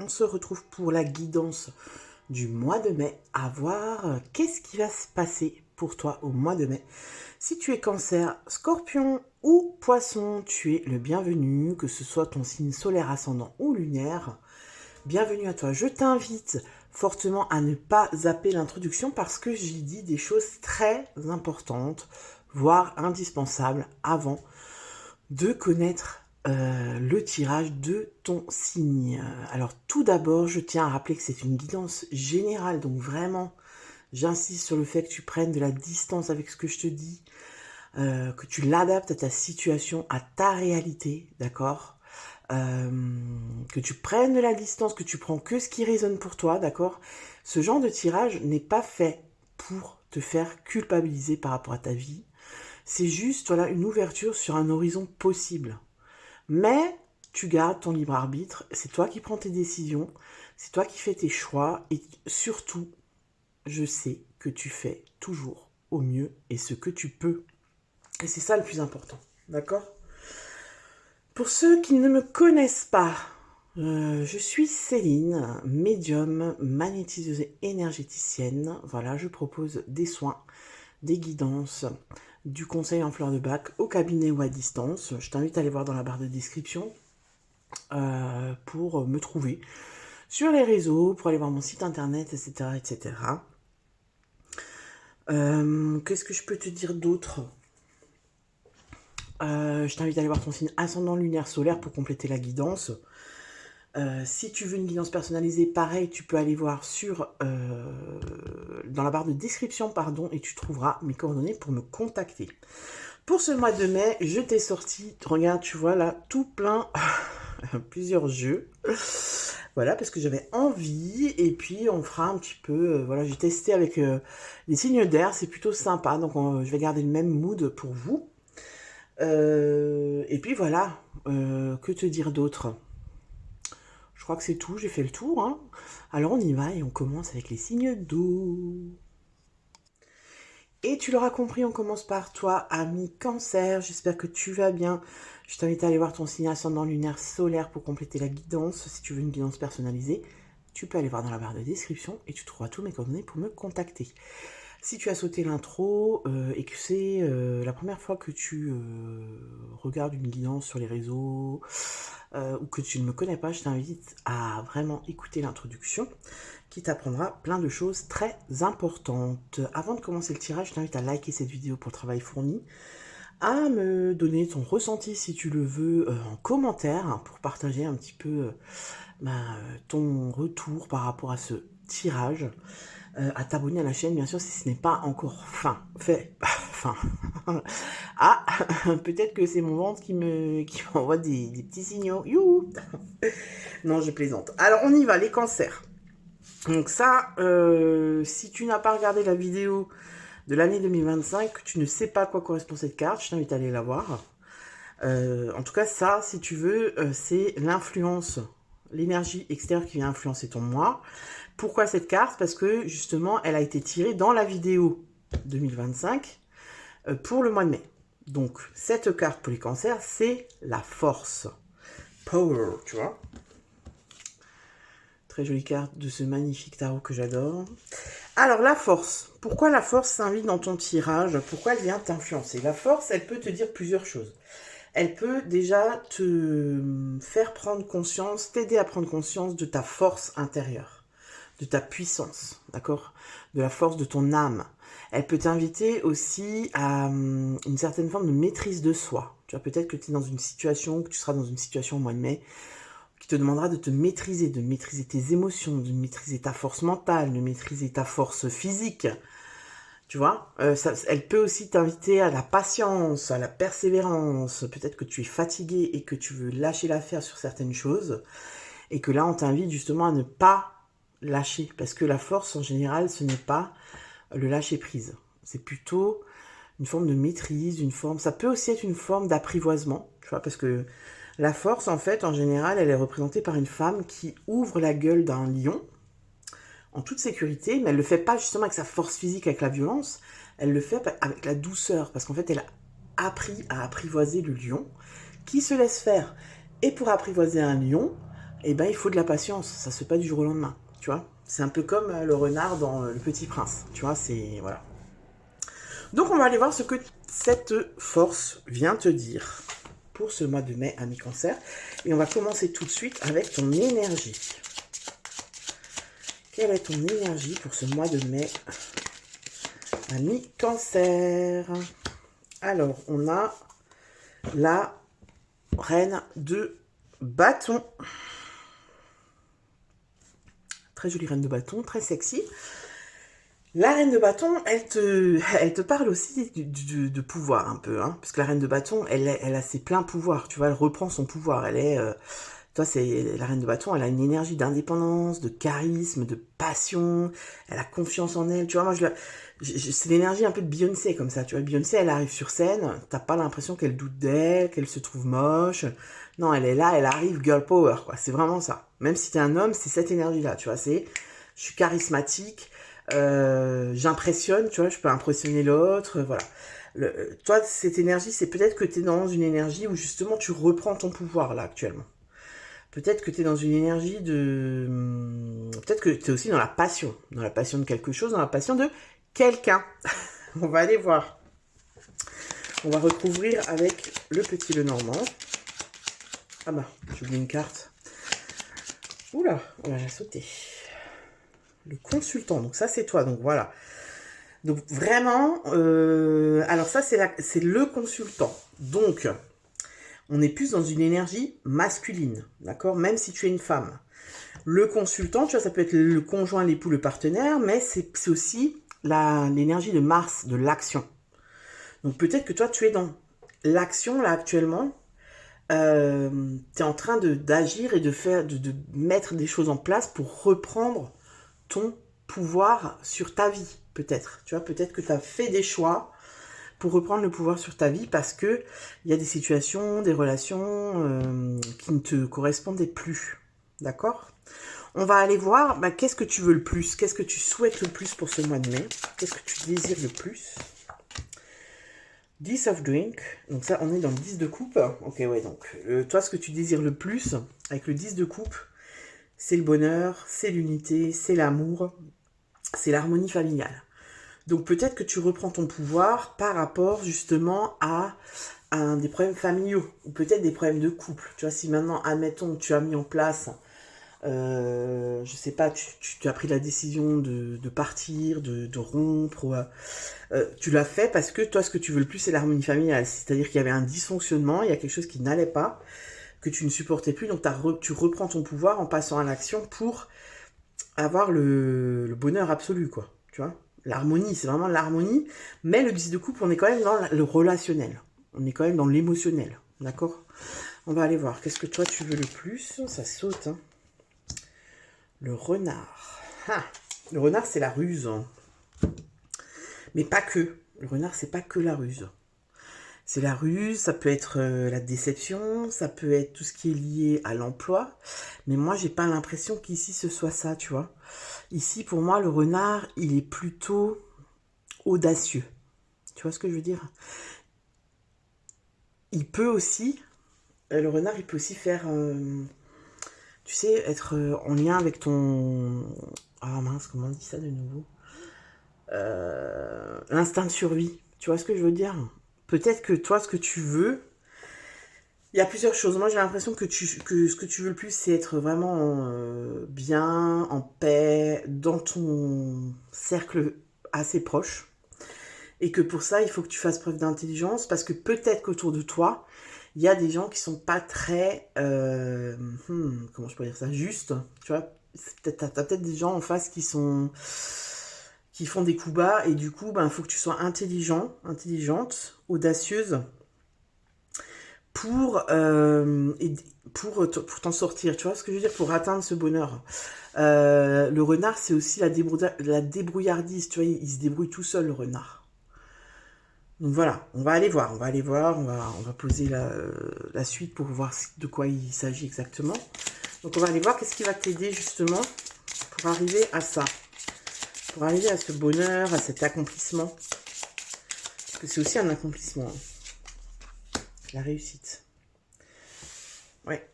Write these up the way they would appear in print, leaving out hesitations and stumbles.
on se retrouve pour la guidance du mois de mai, à voir qu'est-ce qui va se passer pour toi au mois de mai. Si tu es Cancer, Scorpion ou Poisson, tu es le bienvenu, que ce soit ton signe solaire, ascendant ou lunaire. Bienvenue à toi. Je t'invite fortement à ne pas zapper l'introduction parce que j'y dis des choses très importantes, voire indispensables avant de connaître le tirage de ton signe. Alors tout d'abord, je tiens à rappeler que c'est une guidance générale, donc vraiment, j'insiste sur le fait que tu prennes de la distance avec ce que je te dis, que tu l'adaptes à ta situation, à ta réalité, d'accord, que tu prennes de la distance, que tu prends que ce qui résonne pour toi, d'accord. Ce genre de tirage n'est pas fait pour te faire culpabiliser par rapport à ta vie. C'est juste, voilà, une ouverture sur un horizon possible. Mais tu gardes ton libre arbitre, c'est toi qui prends tes décisions, c'est toi qui fais tes choix, et surtout, je sais que tu fais toujours au mieux et ce que tu peux. Et c'est ça le plus important, d'accord? Pour ceux qui ne me connaissent pas, je suis Céline, médium, magnétiseuse et énergéticienne. Voilà, je propose des soins, des guidances, du conseil en fleur de bac au cabinet ou à distance. Je t'invite à aller voir dans la barre de description pour me trouver sur les réseaux, pour aller voir mon site internet, etc. etc. Qu'est-ce que je peux te dire d'autre? Je t'invite à aller voir ton signe ascendant, lunaire, solaire pour compléter la guidance. Si tu veux une guidance personnalisée, pareil, tu peux aller voir dans la barre de description, et tu trouveras mes coordonnées pour me contacter. Pour ce mois de mai, je t'ai sorti, regarde, tu vois là, tout plein, plusieurs jeux. Voilà, parce que j'avais envie, et puis on fera un petit peu, voilà, j'ai testé avec les signes d'air, c'est plutôt sympa, donc je vais garder le même mood pour vous. Et puis voilà, que te dire d'autre? Je crois que c'est tout, j'ai fait le tour, hein. Alors on y va et on commence avec les signes d'eau. Et tu l'auras compris, on commence par toi, ami Cancer. J'espère que tu vas bien. Je t'invite à aller voir ton signe ascendant, lunaire, solaire pour compléter la guidance. Si tu veux une guidance personnalisée, tu peux aller voir dans la barre de description et tu trouveras tous mes coordonnées pour me contacter. Si tu as sauté l'intro et que c'est la première fois que tu regardes une guidance sur les réseaux ou que tu ne me connais pas, je t'invite à vraiment écouter l'introduction qui t'apprendra plein de choses très importantes. Avant de commencer le tirage, je t'invite à liker cette vidéo pour le travail fourni, à me donner ton ressenti si tu le veux en commentaire hein, pour partager un petit peu ton retour par rapport à ce tirage. À t'abonner à la chaîne, bien sûr, si ce n'est pas encore fait. Ah, peut-être que c'est mon ventre qui m'envoie des petits signaux. Youhou. Non, je plaisante. Alors, on y va, les cancers. Donc ça, si tu n'as pas regardé la vidéo de l'année 2025, que tu ne sais pas à quoi correspond cette carte, je t'invite à aller la voir. En tout cas, ça, si tu veux, c'est l'influence, l'énergie extérieure qui vient influencer ton moi. Pourquoi cette carte? Parce que justement, elle a été tirée dans la vidéo 2025 pour le mois de mai. Donc, cette carte pour les cancers, c'est la force. Power, tu vois. Très jolie carte de ce magnifique tarot que j'adore. Alors, la force. Pourquoi la force s'invite dans ton tirage? Pourquoi elle vient t'influencer? La force, elle peut te dire plusieurs choses. Elle peut déjà te faire prendre conscience, t'aider à prendre conscience de ta force intérieure, de ta puissance, d'accord? De la force de ton âme. Elle peut t'inviter aussi à une certaine forme de maîtrise de soi. Tu vois, peut-être que tu es dans une situation, que tu seras dans une situation au mois de mai, qui te demandera de te maîtriser, de maîtriser tes émotions, de maîtriser ta force mentale, de maîtriser ta force physique. Tu vois, elle peut aussi t'inviter à la patience, à la persévérance. Peut-être que tu es fatigué et que tu veux lâcher l'affaire sur certaines choses. Et que là, on t'invite justement à ne pas lâcher. Parce que la force, en général, ce n'est pas le lâcher prise. C'est plutôt une forme de maîtrise, ça peut aussi être une forme d'apprivoisement. Tu vois, parce que la force, en fait, en général, elle est représentée par une femme qui ouvre la gueule d'un lion en toute sécurité, mais elle le fait pas justement avec sa force physique, avec la violence, elle le fait avec la douceur, parce qu'en fait, elle a appris à apprivoiser le lion, qui se laisse faire. Et pour apprivoiser un lion, eh ben, il faut de la patience. Ça se fait pas du jour au lendemain, tu vois. C'est un peu comme le renard dans Le Petit Prince, tu vois, c'est... Voilà. Donc, on va aller voir ce que cette force vient te dire pour ce mois de mai, ami Cancer. Et on va commencer tout de suite avec ton énergie. Quelle est ton énergie pour ce mois de mai, ami Cancer? Alors, on a la reine de bâton. Très jolie reine de bâton, très sexy. La reine de bâton, elle te parle aussi de pouvoir un peu, hein, parce que la reine de bâton, elle a ses pleins pouvoirs, tu vois, elle reprend son pouvoir, elle est... toi, c'est la reine de bâton, elle a une énergie d'indépendance, de charisme, de passion, elle a confiance en elle, tu vois, moi, c'est l'énergie un peu de Beyoncé, comme ça, tu vois, Beyoncé, elle arrive sur scène, t'as pas l'impression qu'elle doute d'elle, qu'elle se trouve moche, non, elle est là, elle arrive, girl power, quoi, c'est vraiment ça. Même si t'es un homme, c'est cette énergie-là, tu vois, je suis charismatique, j'impressionne, tu vois, je peux impressionner l'autre, voilà. Toi, cette énergie, c'est peut-être que tu es dans une énergie où justement tu reprends ton pouvoir là actuellement. Peut-être que tu es dans une énergie de... Peut-être que tu es aussi dans la passion de quelque chose, dans la passion de quelqu'un. On va aller voir. On va recouvrir avec le petit Lenormand. Ah bah, j'ai oublié une carte. Oula, on va la sauter. Le consultant, donc ça c'est toi, donc voilà. Donc vraiment, alors ça c'est le consultant. Donc, on est plus dans une énergie masculine, d'accord? Même si tu es une femme. Le consultant, tu vois, ça peut être le conjoint, l'époux, le partenaire, mais c'est aussi l'énergie de Mars, de l'action. Donc peut-être que toi, tu es dans l'action là actuellement. Tu es en train d'agir et de mettre des choses en place pour reprendre ton pouvoir sur ta vie, peut-être. Tu vois, peut-être que tu as fait des choix pour reprendre le pouvoir sur ta vie parce que il y a des situations, des relations qui ne te correspondaient plus. D'accord? On va aller voir qu'est-ce que tu veux le plus, qu'est-ce que tu souhaites le plus pour ce mois de mai, qu'est-ce que tu désires le plus. 10 of drink, donc ça on est dans le 10 de coupe. Ok, ouais, donc toi ce que tu désires le plus avec le 10 de coupe, c'est le bonheur, c'est l'unité, c'est l'amour, c'est l'harmonie familiale. Donc peut-être que tu reprends ton pouvoir par rapport justement à des problèmes familiaux ou peut-être des problèmes de couple. Tu vois, si maintenant, admettons, tu as mis en place, je sais pas, tu as pris la décision de partir, de rompre, tu l'as fait parce que toi, ce que tu veux le plus, c'est l'harmonie familiale. C'est-à-dire qu'il y avait un dysfonctionnement, il y a quelque chose qui n'allait pas, que tu ne supportais plus, donc tu reprends ton pouvoir en passant à l'action pour avoir le bonheur absolu, quoi. Tu vois, l'harmonie, c'est vraiment l'harmonie, mais le 10 de coupe, on est quand même dans le relationnel. On est quand même dans l'émotionnel, d'accord? On va aller voir, qu'est-ce que toi tu veux le plus? Ça saute, hein. Le renard. Ah, le renard, c'est la ruse. Hein. Mais pas que. Le renard, c'est pas que la ruse. C'est la ruse, ça peut être la déception, ça peut être tout ce qui est lié à l'emploi. Mais moi, j'ai pas l'impression qu'ici ce soit ça, tu vois. Ici, pour moi, le renard, il est plutôt audacieux. Tu vois ce que je veux dire? Il peut aussi, le renard, il peut aussi faire, tu sais, être en lien avec ton... Ah mince, comment on dit ça de nouveau? L'instinct de survie. Tu vois ce que je veux dire? Peut-être que toi, ce que tu veux, il y a plusieurs choses. Moi, j'ai l'impression que ce que tu veux le plus, c'est être vraiment bien, en paix, dans ton cercle assez proche. Et que pour ça, il faut que tu fasses preuve d'intelligence parce que peut-être qu'autour de toi, il y a des gens qui sont pas très, comment je peux dire ça, juste. Tu vois, t'as peut-être des gens en face qui font des coups bas et du coup, il faut que tu sois intelligente, audacieuse pour, pour t'en sortir. Tu vois ce que je veux dire? Pour atteindre ce bonheur. Le renard, c'est aussi la débrouillardise. Tu vois, il se débrouille tout seul, le renard. Donc voilà, on va aller voir, on va poser la suite pour voir de quoi il s'agit exactement. Donc on va aller voir qu'est-ce qui va t'aider justement pour arriver à ça. Pour arriver à ce bonheur, à cet accomplissement. Parce que c'est aussi un accomplissement. Hein. La réussite. Ouais.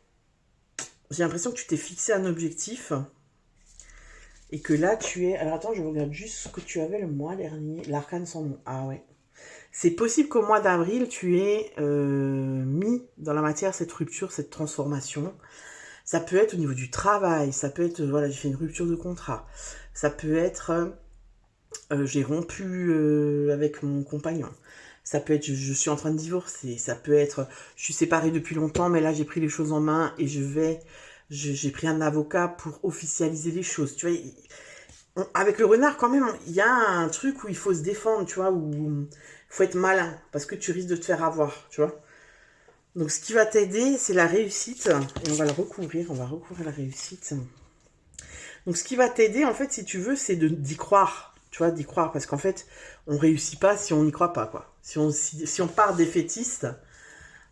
j'ai l'impression que tu t'es fixé un objectif et que là, tu es... Alors attends, je regarde juste ce que tu avais le mois dernier. L'arcane sans nom. Ah ouais. C'est possible qu'au mois d'avril, tu aies mis dans la matière cette rupture, cette transformation. Ça peut être au niveau du travail, ça peut être, voilà, j'ai fait une rupture de contrat. Ça peut être, j'ai rompu avec mon compagnon. Ça peut être, je suis en train de divorcer. Ça peut être, je suis séparée depuis longtemps, mais là, j'ai pris les choses en main et j'ai pris un avocat pour officialiser les choses. Tu vois, avec le renard, quand même, il y a un truc où il faut se défendre, tu vois, où il faut être malin, parce que tu risques de te faire avoir, tu vois. Donc, ce qui va t'aider, c'est la réussite. Et on va va recouvrir la réussite. Donc, ce qui va t'aider, en fait, si tu veux, c'est d'y croire. Tu vois, d'y croire. Parce qu'en fait, on réussit pas si on n'y croit pas, quoi. Si on part défaitiste,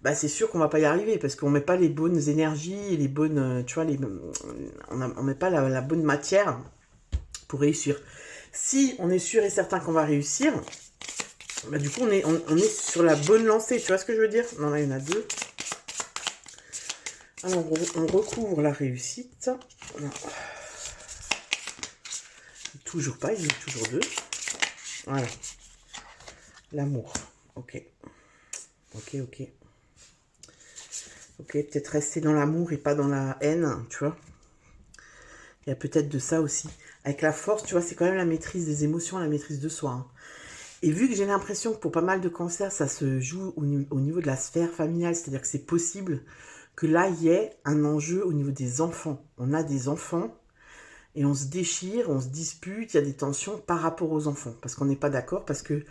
bah, c'est sûr qu'on va pas y arriver. Parce qu'on met pas les bonnes énergies, les bonnes, tu vois, on met pas la bonne matière pour réussir. Si on est sûr et certain qu'on va réussir, bah, du coup, on est sur la bonne lancée. Tu vois ce que je veux dire? Non, là, il y en a deux. Alors, on recouvre la réussite. Non. Toujours pas, il y en a toujours deux. Voilà. L'amour. Ok. Ok, ok. Ok, peut-être rester dans l'amour et pas dans la haine, tu vois. Il y a peut-être de ça aussi. Avec la force, tu vois, c'est quand même la maîtrise des émotions, la maîtrise de soi. Hein. Et vu que j'ai l'impression que pour pas mal de cancers, ça se joue au niveau de la sphère familiale, c'est-à-dire que c'est possible que là, il y ait un enjeu au niveau des enfants. On a des enfants et on se déchire, on se dispute, il y a des tensions par rapport aux enfants. Parce qu'on n'est pas d'accord, parce que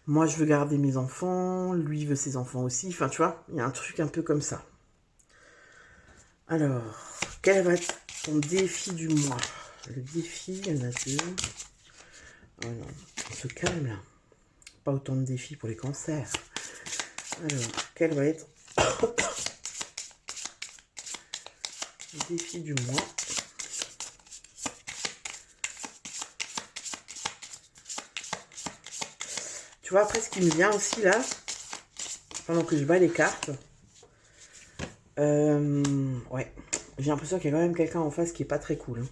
moi, je veux garder mes enfants, lui veut ses enfants aussi. Enfin, tu vois, il y a un truc un peu comme ça. Alors, quel va être ton défi du mois? Le défi, il y en a deux. Oh non, on se calme là. Pas autant de défis pour les cancers. Alors, quel va être le défi du mois? Tu vois, après, ce qui me vient aussi là, pendant que je bats les cartes, ouais, j'ai l'impression qu'il y a quand même quelqu'un en face qui est pas très cool.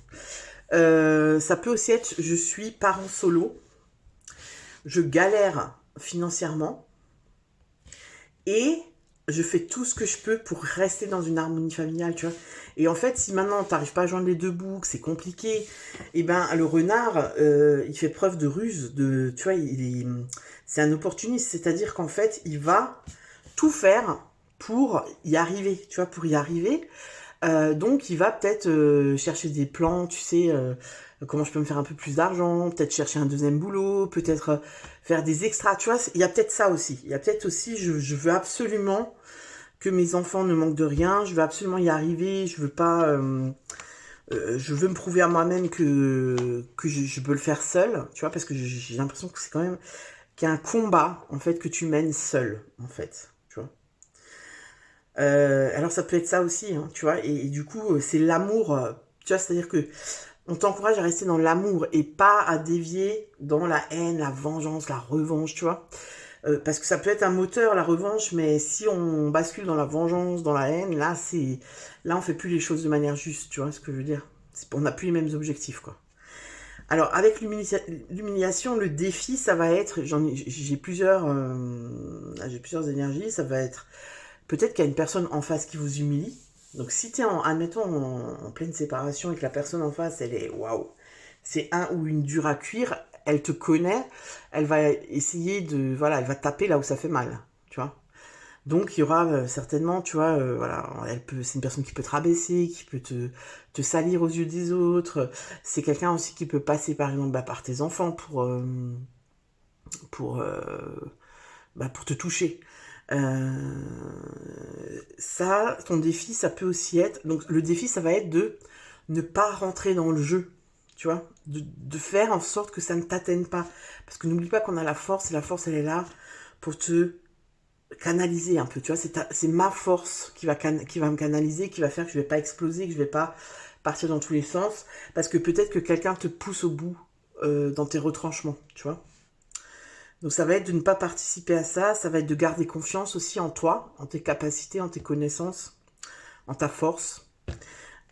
Hein. Ça peut aussi être, je suis parent solo, je galère financièrement et je fais tout ce que je peux pour rester dans une harmonie familiale, tu vois. Et en fait, si maintenant tu n'arrives pas à joindre les deux bouts, que c'est compliqué, et ben le renard, il fait preuve de ruse, tu vois, c'est un opportuniste, c'est-à-dire qu'en fait, il va tout faire pour y arriver, tu vois, pour y arriver. Donc, il va peut-être chercher des plans, tu sais, comment je peux me faire un peu plus d'argent, peut-être chercher un deuxième boulot, peut-être faire des extras, tu vois, il y a peut-être ça aussi. Il y a peut-être aussi, je veux absolument que mes enfants ne manquent de rien, je veux absolument y arriver, je veux pas... je veux me prouver à moi-même que je peux le faire seul, tu vois, parce que j'ai l'impression que c'est quand même qu'il y a un combat, en fait, que tu mènes seul, en fait, tu vois. Alors ça peut être ça aussi, hein, tu vois, et du coup, c'est l'amour, tu vois, c'est-à-dire que on t'encourage à rester dans l'amour et pas à dévier dans la haine, la vengeance, la revanche, tu vois. Parce que ça peut être un moteur, la revanche, mais si on bascule dans la vengeance, dans la haine, là on fait plus les choses de manière juste, tu vois ce que je veux dire. On n'a plus les mêmes objectifs, quoi. Alors avec l'humiliation, le défi, ça va être, j'ai plusieurs énergies, ça va être peut-être qu'il y a une personne en face qui vous humilie. Donc si tu es, admettons, en pleine séparation et que la personne en face, elle est waouh, c'est un ou une dure à cuire, elle te connaît, elle va essayer de, voilà, elle va taper là où ça fait mal, tu vois. Donc il y aura certainement, tu vois, voilà, c'est une personne qui peut te rabaisser, qui peut te salir aux yeux des autres. C'est quelqu'un aussi qui peut passer par exemple par tes enfants pour, euh, pour te toucher. Ça, ton défi, ça peut aussi être... Donc le défi, ça va être de ne pas rentrer dans le jeu, tu vois, de faire en sorte que ça ne t'atteigne pas. Parce que n'oublie pas qu'on a la force, et la force, elle est là pour te canaliser un peu, tu vois, c'est ma force qui va me canaliser, qui va faire que je vais pas exploser, que je vais pas partir dans tous les sens, parce que peut-être que quelqu'un te pousse au bout dans tes retranchements, tu vois. Donc ça va être de ne pas participer à ça, ça va être de garder confiance aussi en toi, en tes capacités, en tes connaissances, en ta force.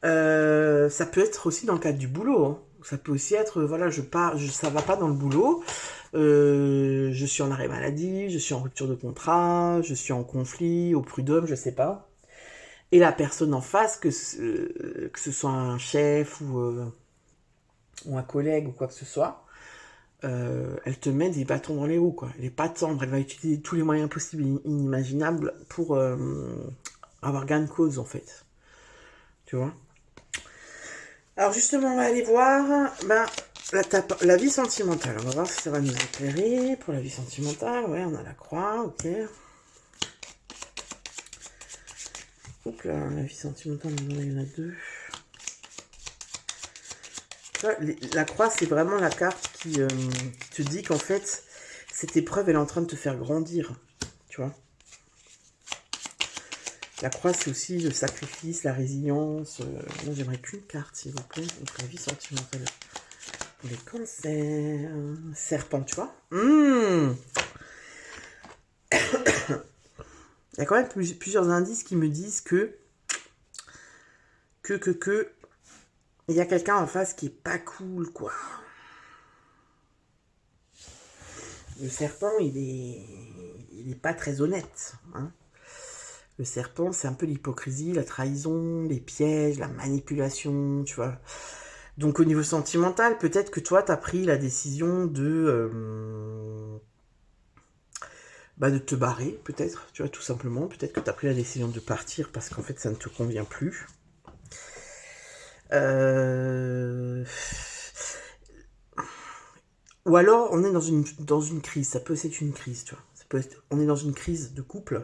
Ça peut être aussi dans le cadre du boulot, hein. Ça peut aussi être, voilà, ça va pas dans le boulot, je suis en arrêt maladie, je suis en rupture de contrat, je suis en conflit, au prud'homme, je sais pas. Et la personne en face, que ce soit un chef ou un collègue ou quoi que ce soit, elle te met des bâtons dans les roues, quoi. Elle est pas tendre, elle va utiliser tous les moyens possibles et inimaginables pour avoir gain de cause, en fait. Tu vois. Alors justement, on va aller voir la vie sentimentale. On va voir si ça va nous éclairer pour la vie sentimentale. Ouais, on a la croix, ok. Oups là, la vie sentimentale, il y en a deux. La croix, c'est vraiment la carte qui te dit qu'en fait, cette épreuve, elle est en train de te faire grandir. Tu vois. La croix, c'est aussi le sacrifice, la résilience. Moi, j'aimerais qu'une carte, s'il vous plaît. Donc, la vie sentimentale. Pour les cancers. Serpent, tu vois. Il y a quand même plusieurs indices qui me disent que il y a quelqu'un en face qui est pas cool, quoi. Le serpent, il est pas très honnête, hein. Le serpent, c'est un peu l'hypocrisie, la trahison, les pièges, la manipulation, tu vois. Donc au niveau sentimental, peut-être que toi, tu as pris la décision de te barrer, peut-être, tu vois, tout simplement. Peut-être que tu as pris la décision de partir parce qu'en fait, ça ne te convient plus. Ou alors, on est dans une crise. Ça peut être une crise, tu vois. On est dans une crise de couple.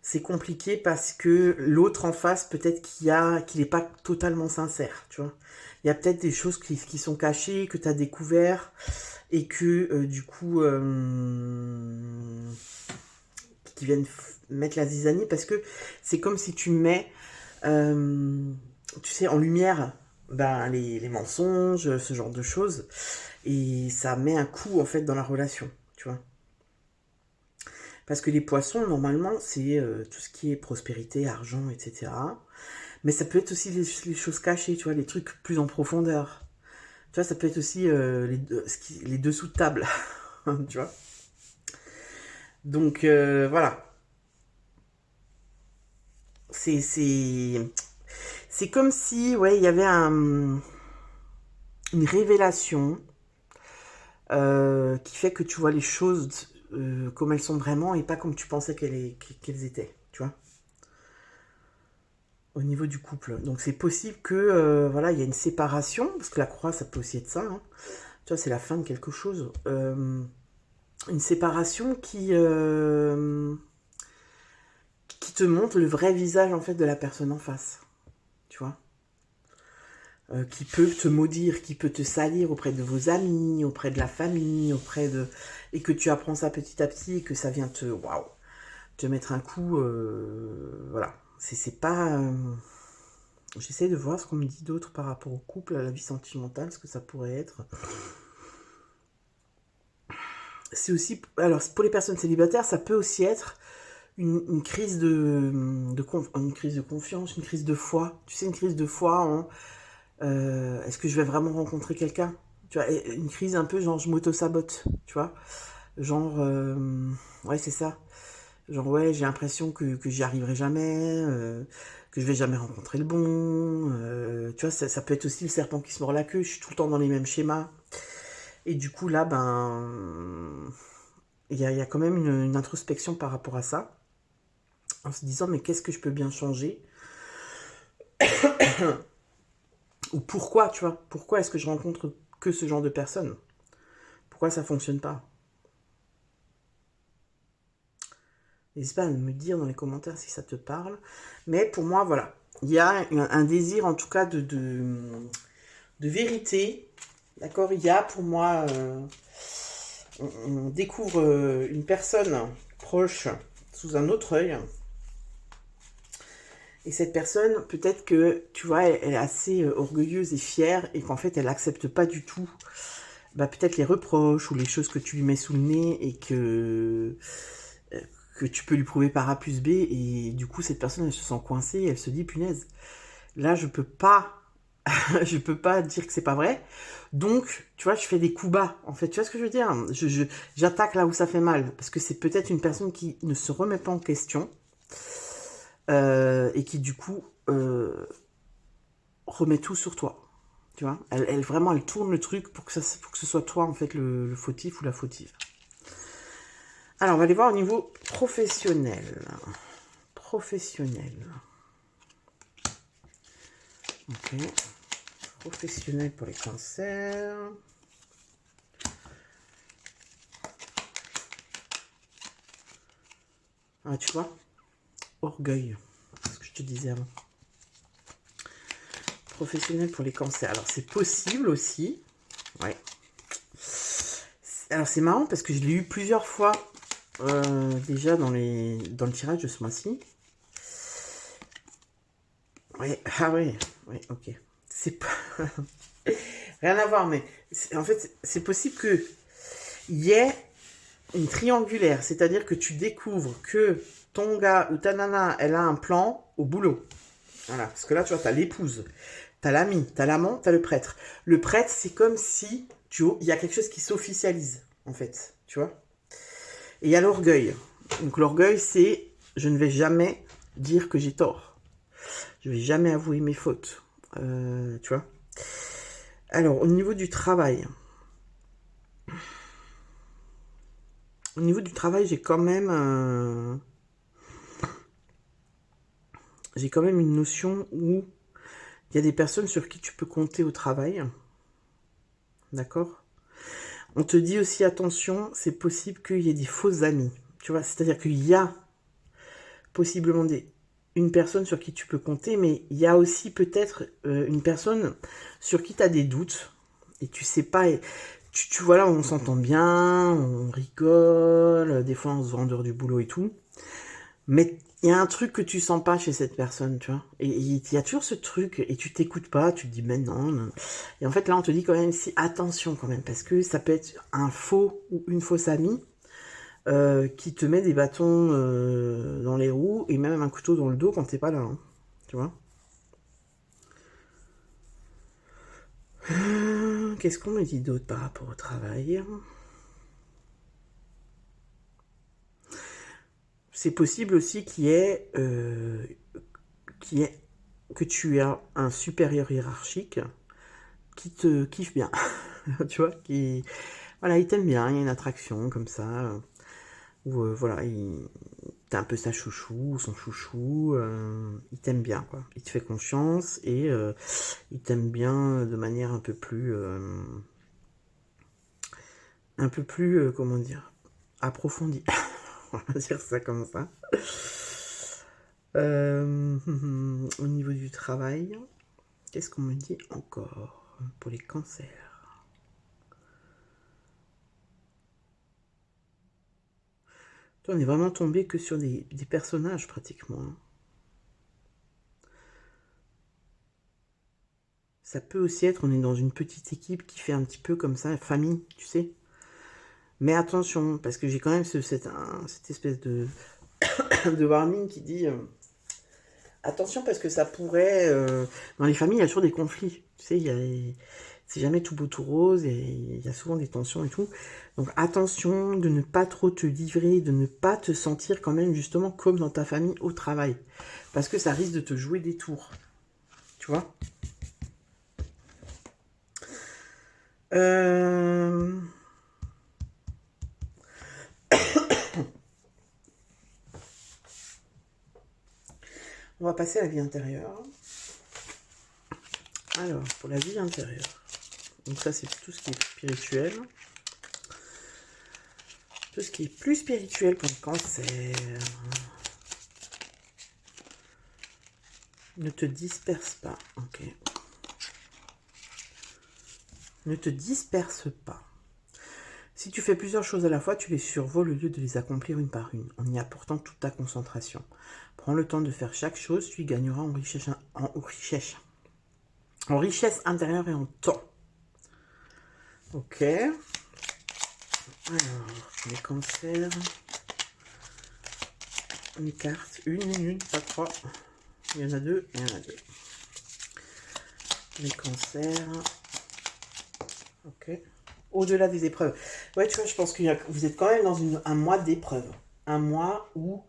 C'est compliqué parce que l'autre en face, peut-être qu'il n'est pas totalement sincère, tu vois. Il y a peut-être des choses qui sont cachées, que tu as découvert, et que, du coup, qui viennent mettre la zizanie, parce que c'est comme si tu mets, tu sais, en lumière, les mensonges, ce genre de choses, et ça met un coup, en fait, dans la relation, tu vois. Parce que les poissons, normalement, c'est tout ce qui est prospérité, argent, etc. Mais ça peut être aussi les choses cachées, tu vois, les trucs plus en profondeur. Tu vois, ça peut être aussi les dessous de table, tu vois. Donc, voilà. C'est comme si, ouais, il y avait une révélation qui fait que tu vois les choses comme elles sont vraiment et pas comme tu pensais qu'elles étaient, tu vois. Au niveau du couple. Donc c'est possible que voilà, il y a une séparation, parce que la croix, ça peut aussi être ça, hein. Tu vois, c'est la fin de quelque chose. Une séparation qui te montre le vrai visage en fait de la personne en face. Tu vois. Qui peut te maudire, qui peut te salir auprès de vos amis, auprès de la famille, et que tu apprends ça petit à petit et que ça vient te mettre un coup, voilà. C'est pas. J'essaie de voir ce qu'on me dit d'autre par rapport au couple, à la vie sentimentale, ce que ça pourrait être. C'est aussi, alors pour les personnes célibataires, ça peut aussi être une crise une crise de confiance, une crise de foi. Tu sais, une crise de foi en est-ce que je vais vraiment rencontrer quelqu'un? Tu vois, une crise un peu genre je m'auto-sabote, tu vois. Genre, ouais, c'est ça. Genre, ouais, j'ai l'impression que j'y arriverai jamais, que je vais jamais rencontrer le bon. Tu vois, ça peut être aussi le serpent qui se mord la queue. Je suis tout le temps dans les mêmes schémas. Et du coup, là, il y a quand même une introspection par rapport à ça. En se disant, mais qu'est-ce que je peux bien changer? Ou pourquoi, tu vois? Pourquoi est-ce que je rencontre que ce genre de personnes? Pourquoi ça fonctionne pas? N'hésite pas à me dire dans les commentaires si ça te parle. Mais pour moi, voilà. Il y a un désir, en tout cas, de vérité. D'accord? Il y a pour moi... on découvre une personne proche sous un autre œil. Et cette personne, peut-être que, tu vois, elle est assez orgueilleuse et fière et qu'en fait, elle n'accepte pas du tout peut-être les reproches ou les choses que tu lui mets sous le nez et que tu peux lui prouver par A plus B. Et du coup, cette personne, elle se sent coincée, elle se dit, punaise, Là, je peux pas je peux pas dire que c'est pas vrai. Donc, tu vois, je fais des coups bas. En fait, tu vois ce que je veux dire? J'attaque là où ça fait mal. Parce que c'est peut-être une personne qui ne se remet pas en question. Et qui, du coup, remet tout sur toi. Tu vois? Vraiment, elle tourne le truc pour que ce soit toi, en fait, le fautif ou la fautive. Alors, on va aller voir au niveau professionnel. Professionnel. Ok. Professionnel pour les cancers. Ah, tu vois, orgueil, c'est ce que je te disais avant. Professionnel pour les cancers. Alors, c'est possible aussi. Ouais. Alors, c'est marrant parce que je l'ai eu plusieurs fois déjà dans le tirage de ce mois-ci. Ouais, ah ouais, ouais, ok. C'est pas... Rien à voir, mais en fait, c'est possible que il y ait une triangulaire, c'est-à-dire que tu découvres que ton gars ou ta nana, elle a un plan au boulot. Voilà, parce que là, tu vois, t'as l'épouse, t'as l'ami, t'as l'amant, t'as le prêtre. Le prêtre, c'est comme si il y a quelque chose qui s'officialise, en fait, tu vois. Et il y a l'orgueil. Donc l'orgueil, c'est je ne vais jamais dire que j'ai tort. Je vais jamais avouer mes fautes. Tu vois. Alors, au niveau du travail. Au niveau du travail, j'ai quand même une notion où il y a des personnes sur qui tu peux compter au travail. D'accord? On te dit aussi, attention, c'est possible qu'il y ait des faux amis. Tu vois, c'est-à-dire qu'il y a possiblement une personne sur qui tu peux compter, mais il y a aussi peut-être une personne sur qui tu as des doutes. Et tu sais pas, tu vois là, on s'entend bien, on rigole, des fois on se voit en dehors du boulot et tout. Mais il y a un truc que tu sens pas chez cette personne, tu vois. Et il y a toujours ce truc, et tu t'écoutes pas, tu te dis, mais non, non. Et en fait, là, on te dit quand même, si, attention quand même, parce que ça peut être un faux ou une fausse amie qui te met des bâtons dans les roues et même un couteau dans le dos quand t'es pas là, hein, tu vois. Qu'est-ce qu'on me dit d'autre par rapport au travail? C'est possible aussi que tu aies un supérieur hiérarchique qui te kiffe bien, tu vois, voilà, il t'aime bien, il y a une attraction comme ça, où voilà, t'es un peu sa chouchou, son chouchou, il t'aime bien, quoi, il te fait confiance et il t'aime bien de manière un peu plus, comment dire, approfondie, on va dire ça comme ça. Au niveau du travail, qu'est-ce qu'on me dit encore pour les cancers? On est vraiment tombé que sur des personnages pratiquement. Hein. Ça peut aussi être, on est dans une petite équipe qui fait un petit peu comme ça, famille, tu sais. Mais attention, parce que j'ai quand même cette espèce de, de warning qui dit attention parce que ça pourrait... dans les familles, il y a toujours des conflits. Tu sais, c'est jamais tout beau tout rose et il y a souvent des tensions et tout. Donc attention de ne pas trop te livrer, de ne pas te sentir quand même justement comme dans ta famille au travail. Parce que ça risque de te jouer des tours. Tu vois On va passer à la vie intérieure. Alors, pour la vie intérieure. Donc ça, c'est tout ce qui est spirituel. Tout ce qui est plus spirituel pour le cancer. Ne te disperse pas. Ok. Ne te disperse pas. Si tu fais plusieurs choses à la fois, tu les survoles au lieu de les accomplir une par une, en y apportant toute ta concentration. Prends le temps de faire chaque chose, tu y gagneras en richesse intérieure et en temps. Ok. Alors, les cancers. Une carte, une, pas trois. Il y en a deux, il y en a deux. Les cancers. Ok. Au-delà des épreuves. Ouais, tu vois, je pense que vous êtes quand même dans un mois d'épreuves. Un mois où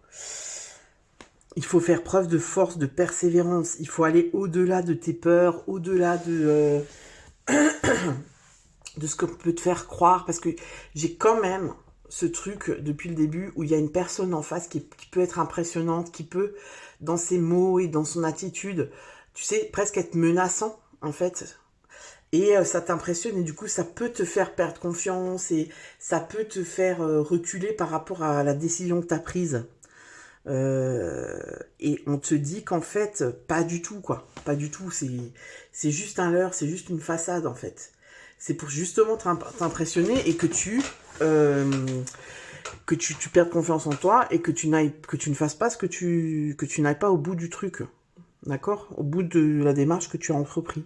il faut faire preuve de force, de persévérance. Il faut aller au-delà de tes peurs, au-delà de ce que peut te faire croire. Parce que j'ai quand même ce truc depuis le début où il y a une personne en face qui peut être impressionnante, qui peut, dans ses mots et dans son attitude, tu sais, presque être menaçant, en fait. Et ça t'impressionne et du coup ça peut te faire perdre confiance et ça peut te faire reculer par rapport à la décision que tu as prise. Et on te dit qu'en fait, pas du tout quoi. Pas du tout, c'est juste un leurre, c'est juste une façade en fait. C'est pour justement t'impressionner et que tu perdes confiance en toi et que tu ne fasses pas que tu n'ailles pas au bout du truc. D'accord? Au bout de la démarche que tu as entrepris.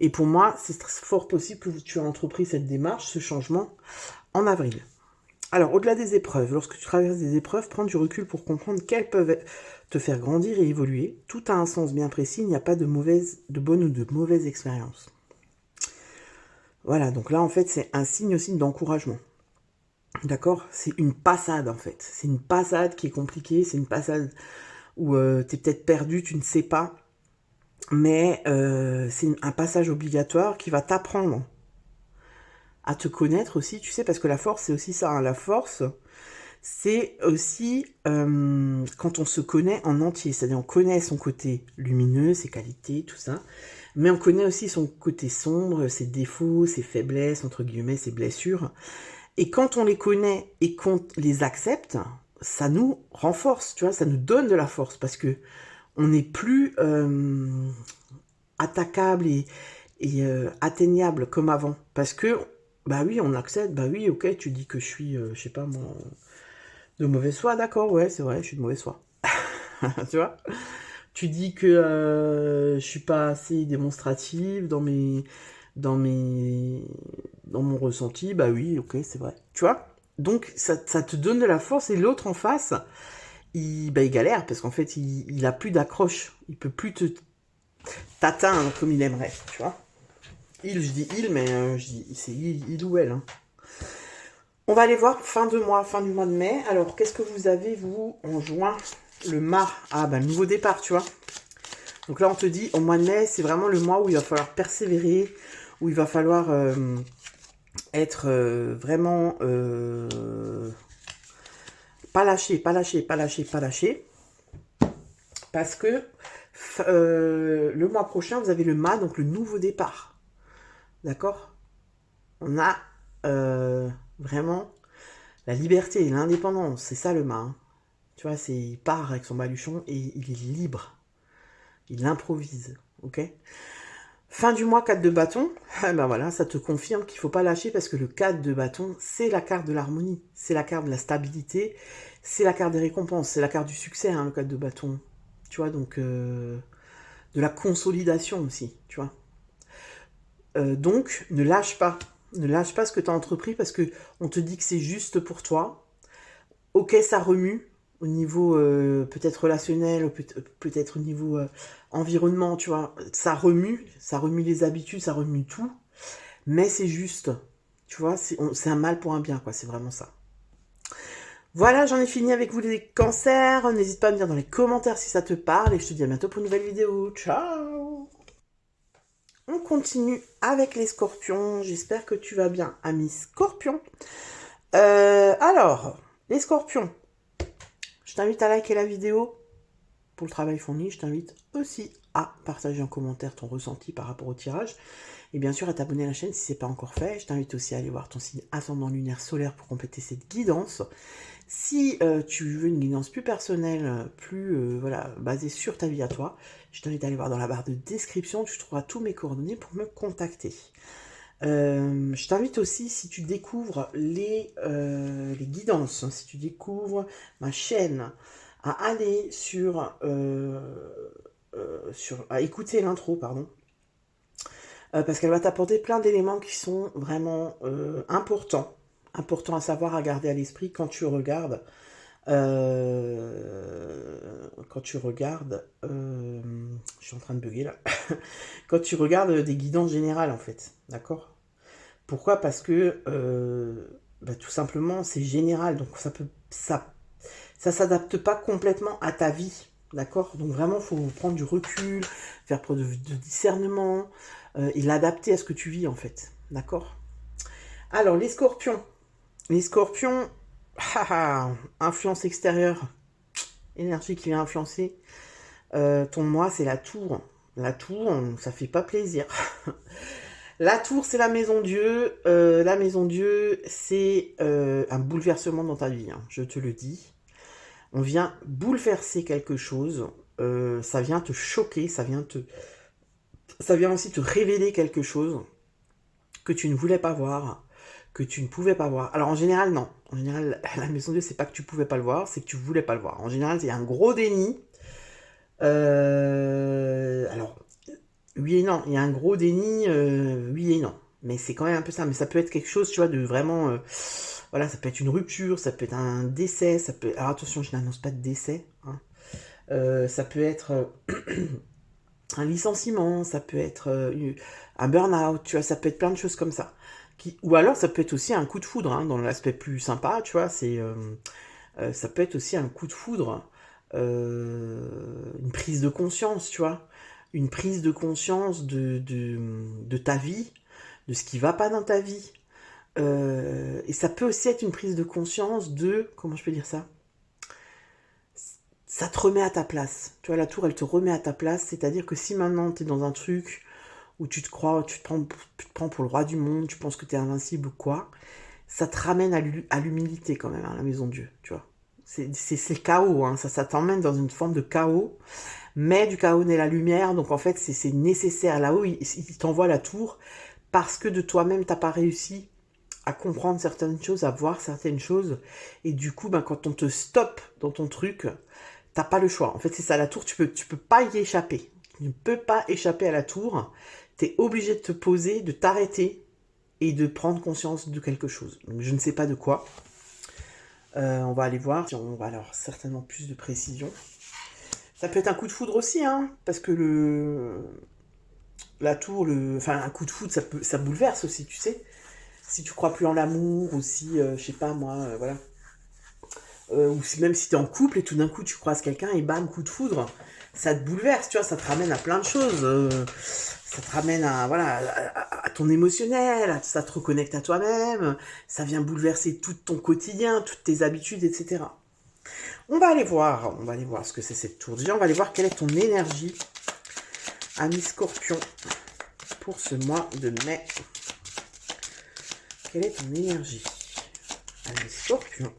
Et pour moi, c'est fort possible que tu aies entrepris cette démarche, ce changement, en avril. Alors, au-delà des épreuves, lorsque tu traverses des épreuves, prends du recul pour comprendre qu'elles peuvent te faire grandir et évoluer. Tout a un sens bien précis, il n'y a pas de bonne ou de mauvaise expérience. Voilà, donc là, en fait, c'est un signe aussi d'encouragement. D'accord? C'est une passade, en fait. C'est une passade qui est compliquée, c'est une passade où tu es peut-être perdu, tu ne sais pas. Mais c'est un passage obligatoire qui va t'apprendre à te connaître aussi, tu sais, parce que la force, c'est aussi ça. Hein. La force, c'est aussi quand on se connaît en entier. C'est-à-dire, on connaît son côté lumineux, ses qualités, tout ça. Mais on connaît aussi son côté sombre, ses défauts, ses faiblesses, entre guillemets, ses blessures. Et quand on les connaît et qu'on les accepte, ça nous renforce, tu vois, ça nous donne de la force. Parce que on n'est plus attaquable et atteignable comme avant. Parce que, bah oui, on accepte, bah oui, ok, tu dis que je suis, je sais pas moi, de mauvaise foi, d'accord, ouais, c'est vrai, je suis de mauvaise foi. Tu vois? Tu dis que je suis pas assez démonstrative dans mon ressenti, bah oui, ok, c'est vrai. Tu vois? Donc, ça te donne de la force et l'autre en face, il galère parce qu'en fait, il a plus d'accroche. Il peut plus t'atteindre comme il aimerait, tu vois. Je dis il, mais je dis c'est il ou elle. Hein. On va aller voir fin du mois de mai. Alors, qu'est-ce que vous avez, vous, en juin? Le mars. Ah, bah, le nouveau départ, tu vois. Donc là, on te dit, au mois de mai, c'est vraiment le mois où il va falloir persévérer, où il va falloir être vraiment pas lâcher, pas lâcher, pas lâcher, pas lâcher. Parce que le mois prochain, vous avez le mât, donc le nouveau départ. D'accord? On a vraiment la liberté et l'indépendance. C'est ça le mât. Hein. Tu vois, il part avec son baluchon et il est libre. Il improvise. Ok? Fin du mois, 4 de bâton. Ben voilà, ça te confirme qu'il ne faut pas lâcher parce que le 4 de bâton, c'est la carte de l'harmonie. C'est la carte de la stabilité. C'est la carte des récompenses. C'est la carte du succès, hein, le 4 de bâton. Tu vois, donc de la consolidation aussi. Tu vois. Donc, ne lâche pas. Ne lâche pas ce que tu as entrepris parce que on te dit que c'est juste pour toi. Ok, ça remue au niveau peut-être relationnel, peut-être au niveau environnement, tu vois. Ça remue les habitudes, ça remue tout. Mais c'est juste, tu vois, c'est un mal pour un bien, quoi. C'est vraiment ça. Voilà, j'en ai fini avec vous les cancers. N'hésite pas à me dire dans les commentaires si ça te parle. Et je te dis à bientôt pour une nouvelle vidéo. Ciao! On continue avec les scorpions. J'espère que tu vas bien, ami scorpion. Alors, les scorpions. Je t'invite à liker la vidéo pour le travail fourni. Je t'invite aussi à partager en commentaire ton ressenti par rapport au tirage. Et bien sûr à t'abonner à la chaîne si ce n'est pas encore fait. Je t'invite aussi à aller voir ton signe ascendant lunaire solaire pour compléter cette guidance. Si tu veux une guidance plus personnelle, plus voilà, basée sur ta vie à toi, je t'invite à aller voir dans la barre de description. Tu trouveras tous mes coordonnées pour me contacter. Je t'invite aussi, si tu découvres les guidances, si tu découvres ma chaîne, à aller à écouter l'intro, pardon, parce qu'elle va t'apporter plein d'éléments qui sont vraiment importants à savoir, à garder à l'esprit quand tu regardes Quand tu regardes, je suis en train de bugger là, quand tu regardes des guidances générales en fait, d'accord? Pourquoi? Parce que bah, tout simplement c'est général, donc ça s'adapte pas complètement à ta vie, d'accord? Donc vraiment, il faut prendre du recul, faire preuve de discernement et l'adapter à ce que tu vis en fait, d'accord? Alors les scorpions. Les scorpions, influence extérieure, énergie qui vient influencer. Ton moi, c'est la tour. La tour, ça fait pas plaisir. La tour, c'est la maison Dieu. La maison Dieu, c'est un bouleversement dans ta vie, hein, je te le dis. On vient bouleverser quelque chose. Ça vient te choquer, ça vient aussi te révéler quelque chose que tu ne voulais pas voir, que tu ne pouvais pas voir. Alors en général, non. En général, la maison Dieu, c'est pas que tu pouvais pas le voir, c'est que tu voulais pas le voir. En général, c'est un gros déni. Alors, oui et non. Il y a un gros déni, oui et non. Mais c'est quand même un peu ça. Mais ça peut être quelque chose, tu vois, de vraiment... voilà, ça peut être une rupture, ça peut être un décès, ça peut... Alors attention, je n'annonce pas de décès. Hein. Ça peut être un licenciement, ça peut être un burn-out, tu vois, ça peut être plein de choses comme ça. Ou alors ça peut être aussi un coup de foudre, hein, dans l'aspect plus sympa, tu vois, ça peut être aussi un coup de foudre, une prise de conscience, tu vois, une prise de conscience de ta vie, de ce qui va pas dans ta vie. Et ça peut aussi être une prise de conscience de, comment je peux dire ça? Ça te remet à ta place. Tu vois, la tour, elle te remet à ta place. C'est-à-dire que si maintenant tu es dans un truc où tu te crois, tu te prends pour le roi du monde, tu penses que tu es invincible ou quoi, ça te ramène à l'humilité quand même, à la maison de Dieu, tu vois. C'est le chaos, hein. Ça t'emmène dans une forme de chaos, mais du chaos naît la lumière, donc en fait c'est nécessaire. Là-haut, il t'envoie la tour parce que de toi-même t'as pas réussi à comprendre certaines choses, à voir certaines choses, et du coup, ben, quand on te stoppe dans ton truc, t'as pas le choix. En fait, c'est ça, la tour, tu peux pas y échapper. Tu ne peux pas échapper à la tour. T'es obligé de te poser, de t'arrêter et de prendre conscience de quelque chose. Donc, je ne sais pas de quoi. On va aller voir. On va alors certainement plus de précision. Ça peut être un coup de foudre aussi, hein, parce que la tour, enfin un coup de foudre, ça bouleverse aussi, tu sais. Si tu crois plus en l'amour, ou si, je sais pas moi, voilà. Ou même si t'es en couple et tout d'un coup tu croises quelqu'un et bam, coup de foudre, ça te bouleverse, tu vois, ça te ramène à plein de choses. Ça te ramène à, voilà, à ton émotionnel, ça te reconnecte à toi-même, ça vient bouleverser tout ton quotidien, toutes tes habitudes, etc. On va aller voir ce que c'est cette tour. Déjà, on va aller voir quelle est ton énergie, ami Scorpion, pour ce mois de mai. Quelle est ton énergie, ami Scorpion,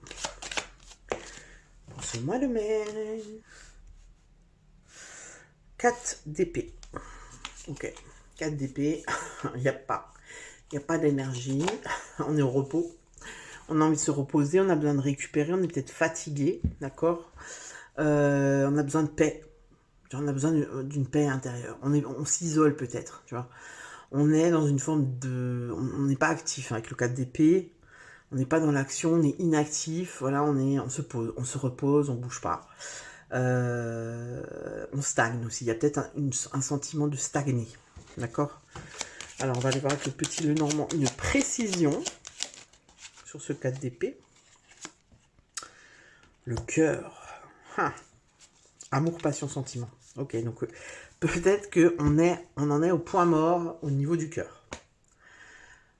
pour ce mois de mai? 4 d'épée. Ok, 4 d'épée, il n'y a pas d'énergie, on est au repos, on a envie de se reposer, on a besoin de récupérer, on est peut-être fatigué, d'accord, on a besoin de paix, on a besoin d'une paix intérieure, on s'isole peut-être, tu vois, on est dans une forme de... On n'est pas actif avec le 4 d'épée, on n'est pas dans l'action, on est inactif, voilà, on se pose, on se repose, on bouge pas. On stagne aussi, il y a peut-être un sentiment de stagner, d'accord? Alors on va aller voir avec le petit Lenormand une précision sur ce 4 d'épée. Le cœur, amour, passion, sentiment. Ok, donc peut-être qu'on en est au point mort au niveau du cœur.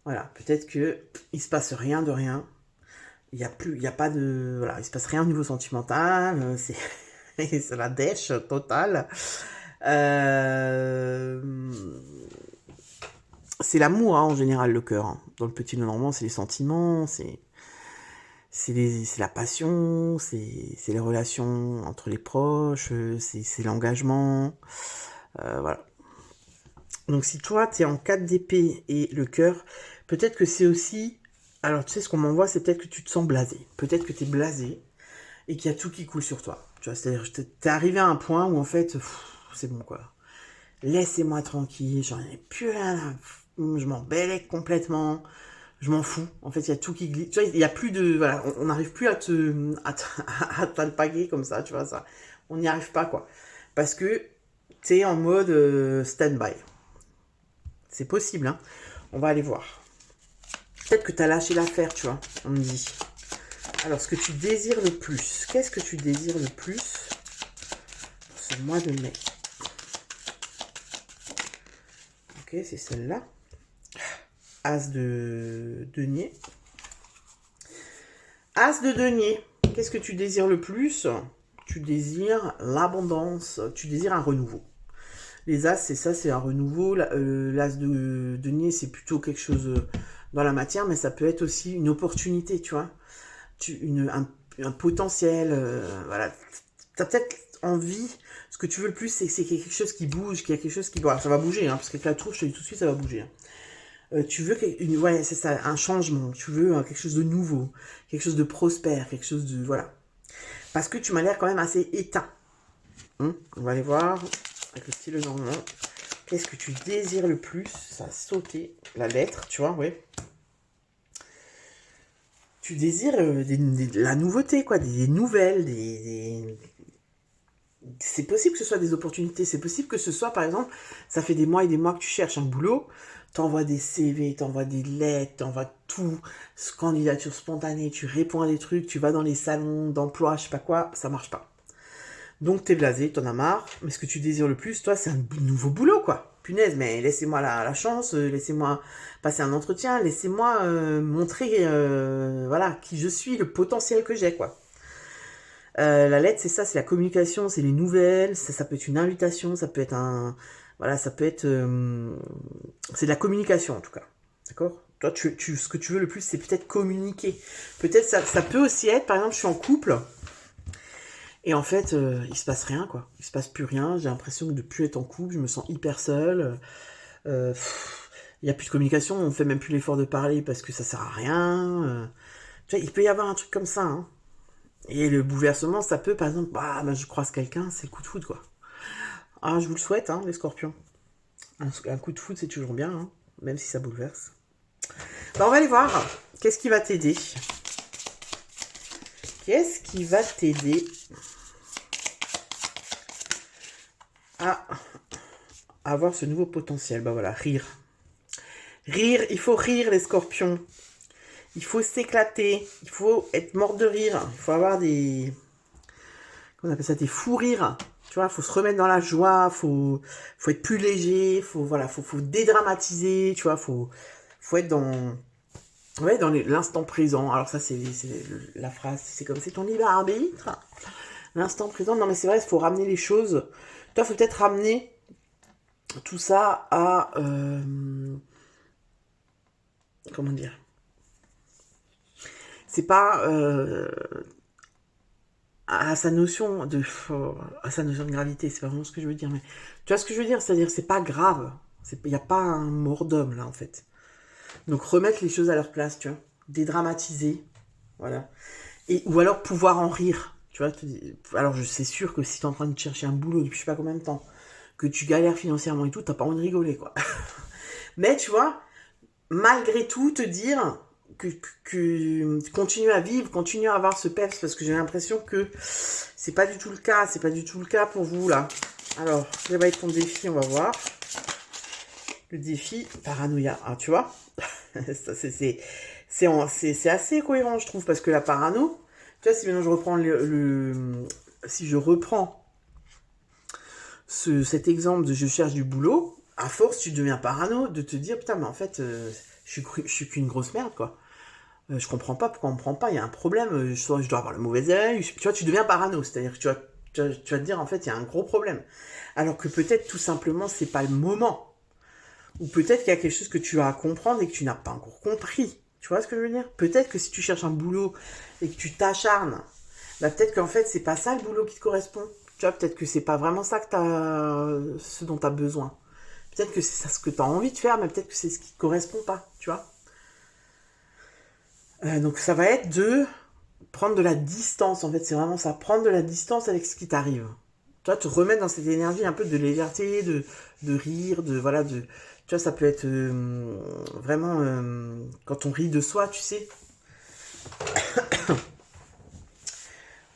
Voilà, peut-être que il se passe rien de rien. Il y a pas de, voilà, il se passe rien au niveau sentimental. C'est la dèche totale. C'est l'amour, hein, en général, le cœur. Hein. Dans le petit Lenormand, c'est les sentiments, c'est la passion, c'est les relations entre les proches, c'est l'engagement. Voilà. Donc si toi, tu es en 4 d'épée et le cœur, peut-être que c'est aussi... Alors tu sais, ce qu'on m'envoie, c'est peut-être que tu te sens blasé. Peut-être que tu es blasé et qu'il y a tout qui coule sur toi. Tu vois, c'est-à-dire que t'es arrivé à un point où en fait, c'est bon quoi. Laissez-moi tranquille, j'en ai plus rien à... Je m'en bêlais complètement. Je m'en fous. En fait, il y a tout qui glisse. Tu vois, il y a plus de... Voilà, on n'arrive plus à t'alpaguer comme ça, tu vois, ça. On n'y arrive pas, quoi. Parce que t'es en mode stand-by. C'est possible, hein. On va aller voir. Peut-être que t'as lâché l'affaire, tu vois, on me dit. Alors, ce que tu désires le plus. Qu'est-ce que tu désires le plus pour ce mois de mai? Ok, c'est celle-là. As de denier. As de denier. Qu'est-ce que tu désires le plus? Tu désires l'abondance. Tu désires un renouveau. Les as, c'est ça, c'est un renouveau. L'as de denier, c'est plutôt quelque chose dans la matière, mais ça peut être aussi une opportunité, tu vois. Un potentiel. Voilà. Tu as peut-être envie. Ce que tu veux le plus, c'est qu'il y ait quelque chose qui bouge, qu'il y a quelque chose qui... Bon, ça va bouger, hein, parce qu'avec la tour, je te dis tout de suite, ça va bouger. Hein. Tu veux ouais, c'est ça, un changement. Tu veux quelque chose de nouveau, quelque chose de prospère, quelque chose de... Voilà. Parce que tu m'as l'air quand même assez éteint. On va aller voir avec le stylo normalement. Qu'est-ce que tu désires le plus? Ça a sauté la lettre, tu vois, ouais. Tu désires la nouveauté, quoi, des nouvelles, c'est possible que ce soit des opportunités, c'est possible que ce soit, par exemple, ça fait des mois et des mois que tu cherches un boulot, t'envoies des CV, t'envoies des lettres, t'envoies tout, candidature spontanée, tu réponds à des trucs, tu vas dans les salons d'emploi, je sais pas quoi, ça marche pas. Donc t'es blasé, t'en as marre, mais ce que tu désires le plus, toi, c'est un nouveau boulot, quoi. Punaise, mais laissez-moi la chance, laissez-moi passer un entretien, laissez-moi montrer, voilà, qui je suis, le potentiel que j'ai, quoi. La lettre, c'est ça, c'est la communication, c'est les nouvelles, ça peut être une invitation, ça peut être un... Voilà, ça peut être... c'est de la communication, en tout cas. D'accord? Toi, ce que tu veux le plus, c'est peut-être communiquer. Peut-être ça peut aussi être, par exemple, je suis en couple, et en fait, il se passe rien, quoi. Il se passe plus rien, j'ai l'impression de plus être en couple, je me sens hyper seule. Il n'y a plus de communication, on fait même plus l'effort de parler parce que ça sert à rien. Tu vois, il peut y avoir un truc comme ça, hein. Et le bouleversement, ça peut, par exemple, je croise quelqu'un, c'est le coup de foudre, quoi. Ah, je vous le souhaite, hein, les scorpions. Un coup de foudre, c'est toujours bien, hein, même si ça bouleverse. On va aller voir. Qu'est-ce qui va t'aider? Qu'est-ce qui va t'aider à avoir ce nouveau potentiel? Voilà, rire. Rire, il faut rire, les scorpions. Il faut s'éclater. Il faut être mort de rire. Il faut avoir des... Comment on appelle ça? Des fous rires. Tu vois, faut se remettre dans la joie, faut être plus léger, faut dédramatiser, tu vois, faut être dans l'instant présent. Alors ça, c'est la phrase, c'est comme c'est ton libre arbitre. L'instant présent, non mais c'est vrai, il faut ramener les choses. Toi, faut peut-être ramener tout ça à... comment dire? C'est pas... à sa notion de gravité, c'est pas vraiment ce que je veux dire, mais tu vois ce que je veux dire, c'est-à-dire c'est pas grave, il n'y a pas un mort d'homme là en fait. Donc remettre les choses à leur place, tu vois, dédramatiser, voilà, ou alors pouvoir en rire, tu vois. Alors c'est sûr que si t'es en train de chercher un boulot depuis je sais pas combien de temps, que tu galères financièrement et tout, t'as pas envie de rigoler, quoi. Mais tu vois, malgré tout, te dire que continue à vivre, continue à avoir ce peps, parce que j'ai l'impression que c'est pas du tout le cas, c'est pas du tout le cas pour vous là. Alors, quel va être ton défi, on va voir. Le défi paranoïa, tu vois, c'est assez cohérent, je trouve, parce que la parano, tu vois, si maintenant je reprends si je reprends cet exemple de je cherche du boulot, à force tu deviens parano de te dire putain mais en fait je suis qu'une grosse merde, quoi. Je comprends pas pourquoi on me prend pas, il y a un problème, je dois avoir le mauvais œil, tu vois, tu deviens parano, c'est-à-dire que tu vas te dire en fait il y a un gros problème. Alors que peut-être tout simplement c'est pas le moment. Ou peut-être qu'il y a quelque chose que tu as à comprendre et que tu n'as pas encore compris. Tu vois ce que je veux dire? Peut-être que si tu cherches un boulot et que tu t'acharnes, peut-être qu'en fait c'est pas ça le boulot qui te correspond. Tu vois, peut-être que c'est pas vraiment ça que ce dont tu as besoin. Peut-être que c'est ça ce que tu as envie de faire, mais peut-être que c'est ce qui te correspond pas, tu vois. Donc ça va être de prendre de la distance, en fait, c'est vraiment ça, prendre de la distance avec ce qui t'arrive. Toi, te remettre dans cette énergie un peu de légèreté, de rire, de Tu vois, ça peut être vraiment quand on rit de soi, tu sais.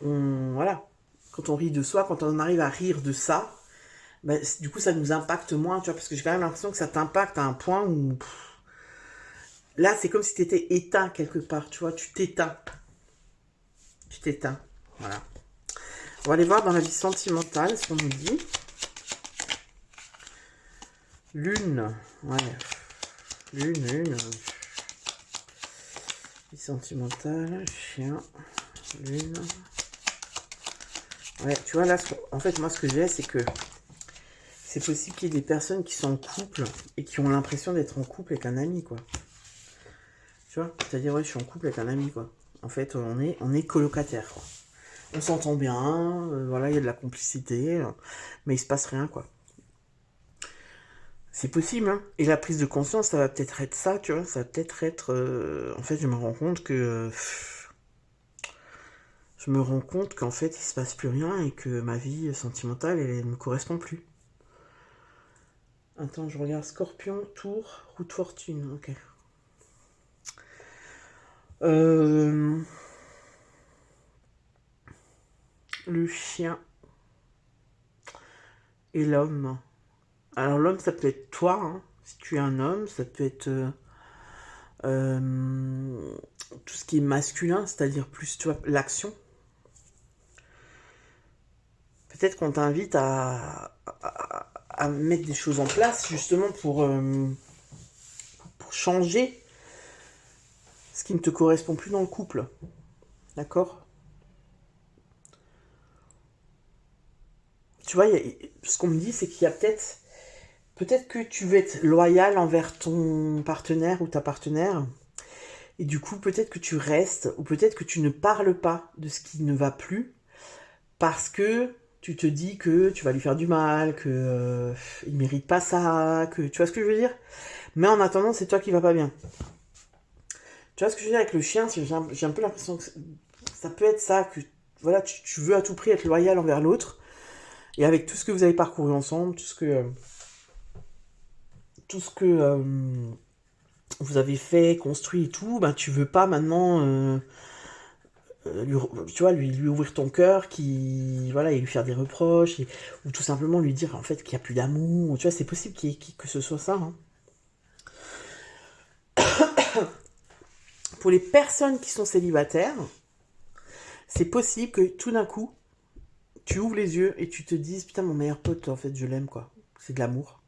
Voilà. Quand on rit de soi, quand on arrive à rire de ça, bah, du coup, ça nous impacte moins, tu vois, parce que j'ai quand même l'impression que ça t'impacte à un point où... Là, c'est comme si tu étais éteint quelque part, tu vois, tu t'éteins. Tu t'éteins, voilà. On va aller voir dans la vie sentimentale ce qu'on nous dit. Lune, ouais. Lune. Vie sentimentale, chien, lune. Ouais, tu vois, là, en fait, moi, ce que j'ai, c'est que c'est possible qu'il y ait des personnes qui sont en couple et qui ont l'impression d'être en couple avec un ami, quoi. Tu vois, c'est-à-dire, ouais, je suis en couple avec un ami, quoi. En fait, on est colocataire, quoi. On s'entend bien, voilà, il y a de la complicité, mais il se passe rien, quoi. C'est possible, hein. Et la prise de conscience, ça va peut-être être ça, tu vois. Ça va peut-être être... en fait, je me rends compte que... je me rends compte qu'en fait, il se passe plus rien et que ma vie sentimentale, elle ne me correspond plus. Attends, je regarde Scorpion, Tour, Roue de Fortune, ok. Le chien et l'homme. Alors l'homme, ça peut être toi, hein. Si tu es un homme, ça peut être tout ce qui est masculin, c'est-à-dire plus, tu vois, l'action. Peut-être qu'on t'invite à mettre des choses en place, justement, pour changer ce qui ne te correspond plus dans le couple. D'accord? Tu vois, ce qu'on me dit, c'est qu'il y a peut-être que tu veux être loyal envers ton partenaire ou ta partenaire, et du coup, peut-être que tu restes, ou peut-être que tu ne parles pas de ce qui ne va plus, parce que tu te dis que tu vas lui faire du mal, que il mérite pas ça, que tu vois ce que je veux dire? Mais en attendant, c'est toi qui vas pas bien. Tu vois ce que je veux dire avec le chien? J'ai un peu l'impression que ça peut être ça, que voilà, tu veux à tout prix être loyal envers l'autre, et avec tout ce que vous avez parcouru ensemble, tout ce que vous avez fait, construit et tout, ben tu veux pas maintenant, tu vois, lui ouvrir ton cœur, voilà, et lui faire des reproches, ou tout simplement lui dire en fait qu'il n'y a plus d'amour. Tu vois, c'est possible que ce soit ça. Hein. Pour les personnes qui sont célibataires, c'est possible que tout d'un coup, tu ouvres les yeux et tu te dises putain, mon meilleur pote, en fait, je l'aime, quoi. C'est de l'amour.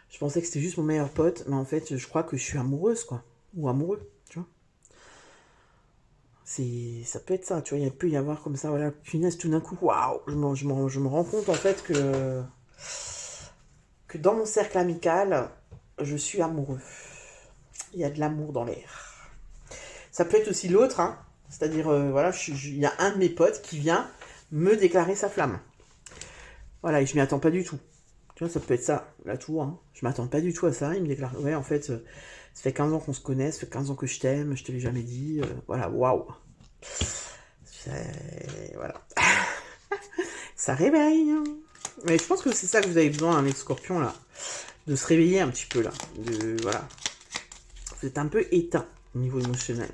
Je pensais que c'était juste mon meilleur pote, mais en fait, je crois que je suis amoureuse, quoi. Ou amoureux, tu vois. Ça peut être ça, tu vois, il peut y avoir comme ça, voilà, punaise, tout d'un coup, waouh, je me rends compte, en fait, que dans mon cercle amical, je suis amoureux. Il y a de l'amour dans l'air. Ça peut être aussi l'autre, hein, c'est-à-dire, voilà, il y a un de mes potes qui vient me déclarer sa flamme. Voilà, et je m'y attends pas du tout. Tu vois, ça peut être ça, la tour, hein. Je m'attends pas du tout à ça, il me déclare, ouais, en fait, ça fait 15 ans qu'on se connaît, ça fait 15 ans que je t'aime, je te l'ai jamais dit, voilà, waouh. Voilà. Ça réveille. Hein. Mais je pense que c'est ça que vous avez besoin, un ex-scorpion, là. De se réveiller un petit peu, là. Voilà. Vous êtes un peu éteint au niveau émotionnel.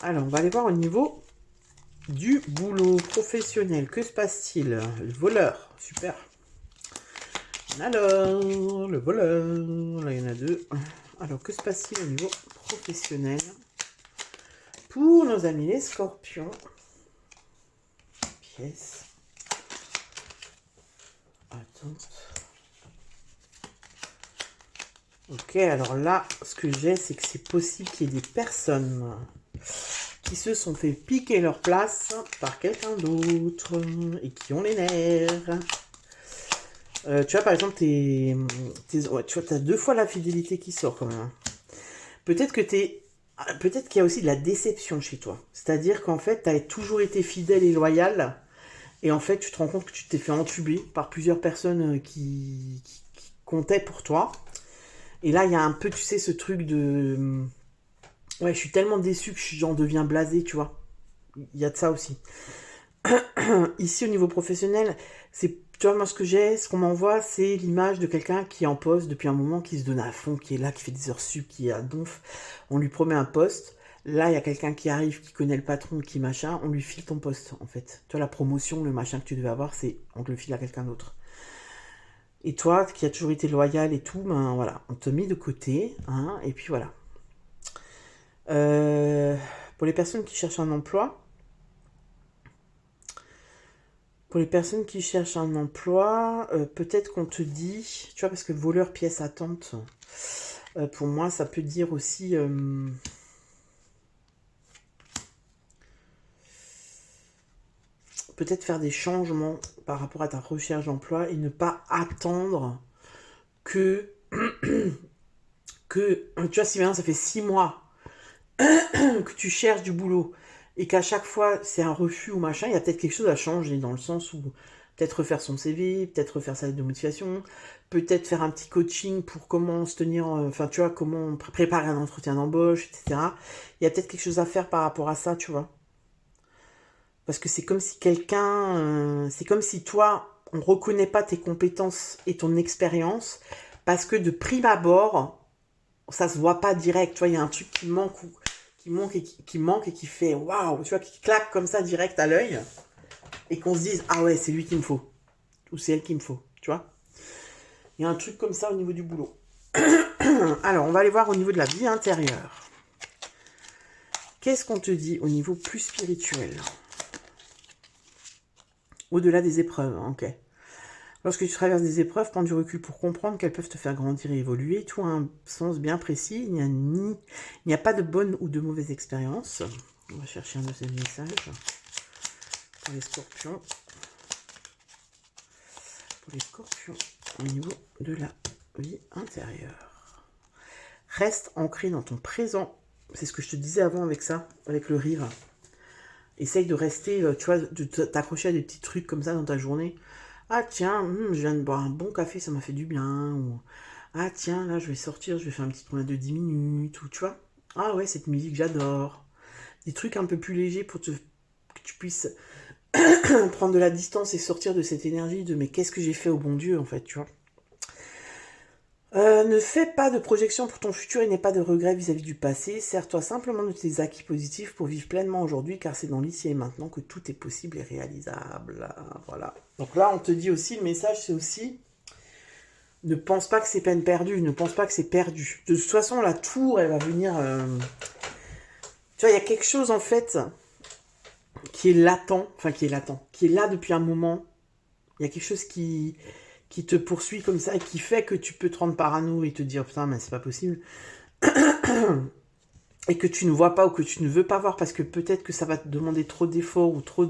Alors, on va aller voir au niveau du boulot professionnel. Que se passe-t-il? Le voleur. Super. Alors, le voleur. Là, il y en a deux. Alors, que se passe-t-il au niveau professionnel pour nos amis les scorpions? Pièce. Attends. Ok, alors là, ce que j'ai, c'est que c'est possible qu'il y ait des personnes qui se sont fait piquer leur place par quelqu'un d'autre et qui ont les nerfs. Tu vois, par exemple, ouais, tu vois, t'as 2 fois la fidélité qui sort quand même. Peut-être qu'il y a aussi de la déception chez toi. C'est-à-dire qu'en fait, tu as toujours été fidèle et loyal. Et en fait, tu te rends compte que tu t'es fait entuber par plusieurs personnes qui comptaient pour toi. Et là, il y a un peu, tu sais, ce truc de... Ouais, je suis tellement déçu que j'en deviens blasé, tu vois. Il y a de ça aussi. Ici, au niveau professionnel, c'est tu vois, moi, ce qu'on m'envoie, c'est l'image de quelqu'un qui est en poste depuis un moment, qui se donne à fond, qui est là, qui fait des heures sup, qui est à donf. On lui promet un poste. Là, il y a quelqu'un qui arrive, qui connaît le patron, qui machin. On lui file ton poste, en fait. Tu vois, la promotion, le machin que tu devais avoir, c'est on te le file à quelqu'un d'autre. Et toi, qui as toujours été loyal et tout, ben voilà, on te met de côté, hein, et puis voilà. Euh, pour les personnes qui cherchent un emploi, peut-être qu'on te dit, tu vois, parce que voleur pièce attente, pour moi, ça peut dire aussi peut-être faire des changements par rapport à ta recherche d'emploi et ne pas attendre que, tu vois, si maintenant ça fait 6 mois que tu cherches du boulot et qu'à chaque fois c'est un refus ou machin, il y a peut-être quelque chose à changer dans le sens où peut-être refaire son CV, peut-être refaire sa lettre de motivation, peut-être faire un petit coaching pour comment se tenir, enfin tu vois, comment préparer un entretien d'embauche, etc. Il y a peut-être quelque chose à faire par rapport à ça, tu vois. Parce que c'est comme si c'est comme si toi, on reconnaît pas tes compétences et ton expérience, parce que de prime abord, ça se voit pas direct, tu vois, il y a un truc qui manque et qui fait waouh, tu vois, qui claque comme ça direct à l'œil, et qu'on se dise ah ouais, c'est lui qu'il me faut, ou c'est elle qu'il me faut, tu vois. Il y a un truc comme ça au niveau du boulot. Alors, on va aller voir au niveau de la vie intérieure. Qu'est-ce qu'on te dit au niveau plus spirituel? Au-delà des épreuves, ok. Lorsque tu traverses des épreuves, prends du recul pour comprendre qu'elles peuvent te faire grandir et évoluer. Tout a un sens bien précis. Il n'y a pas de bonne ou de mauvaise expérience. On va chercher un deuxième message pour les scorpions. Pour les scorpions, au niveau de la vie intérieure. Reste ancré dans ton présent. C'est ce que je te disais avant avec ça, avec le rire. Essaye de rester, tu vois, de t'accrocher à des petits trucs comme ça dans ta journée. Ah tiens, je viens de boire un bon café, ça m'a fait du bien. Ou ah tiens, là je vais sortir, je vais faire une petite promenade de 10 minutes. Ou tu vois, ah ouais, cette musique j'adore. Des trucs un peu plus légers pour que tu puisses prendre de la distance et sortir de cette énergie de mais qu'est-ce que j'ai fait au bon Dieu en fait, tu vois. Ne fais pas de projection pour ton futur et n'aie pas de regrets vis-à-vis du passé. Sers-toi simplement de tes acquis positifs pour vivre pleinement aujourd'hui, car c'est dans l'ici et maintenant que tout est possible et réalisable. Voilà. Donc là, on te dit aussi, le message, c'est aussi, ne pense pas que c'est peine perdue, ne pense pas que c'est perdu. De toute façon, la tour, elle va venir... Tu vois, il y a quelque chose, en fait, qui est latent, qui est là depuis un moment. Il y a quelque chose qui te poursuit comme ça et qui fait que tu peux te rendre parano et te dire putain mais c'est pas possible et que tu ne vois pas ou que tu ne veux pas voir parce que peut-être que ça va te demander trop d'efforts ou trop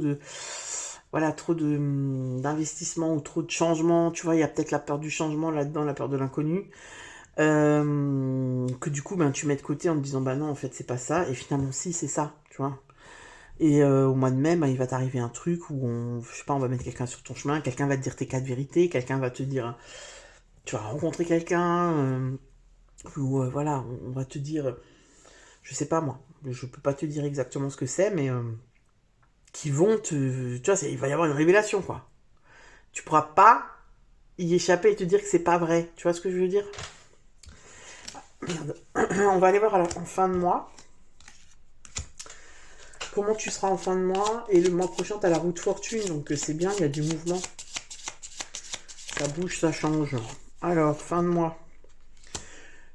d'investissement ou trop de changements, tu vois, il y a peut-être la peur du changement là-dedans, la peur de l'inconnu, que du coup ben tu mets de côté en te disant bah non en fait c'est pas ça et finalement si c'est ça, tu vois. Et au mois de mai, il va t'arriver un truc où je sais pas, on va mettre quelqu'un sur ton chemin, quelqu'un va te dire tes 4 vérités, quelqu'un va te dire, tu vas rencontrer quelqu'un, ou voilà, on va te dire, je sais pas moi, je peux pas te dire exactement ce que c'est, mais qui vont te, tu vois, il va y avoir une révélation quoi. Tu pourras pas y échapper et te dire que c'est pas vrai, tu vois ce que je veux dire? Merde. On va aller voir en fin de mois. Comment tu seras en fin de mois. Et le mois prochain, tu as la roue de fortune. Donc c'est bien, il y a du mouvement. Ça bouge, ça change. Alors, fin de mois.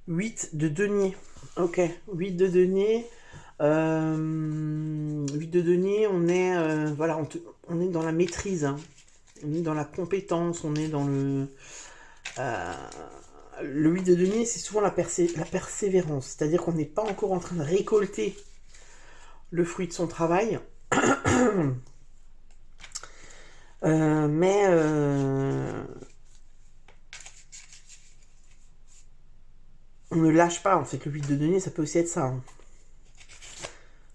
8 de denier. Ok, 8 de denier. 8 de denier, on est, voilà, on est dans la maîtrise. Hein. On est dans la compétence. On est dans le... le 8 de denier, c'est souvent la persévérance. C'est-à-dire qu'on n'est pas encore en train de récolter le fruit de son travail. Mais on ne lâche pas en fait. Le 8 de denier, ça peut aussi être ça.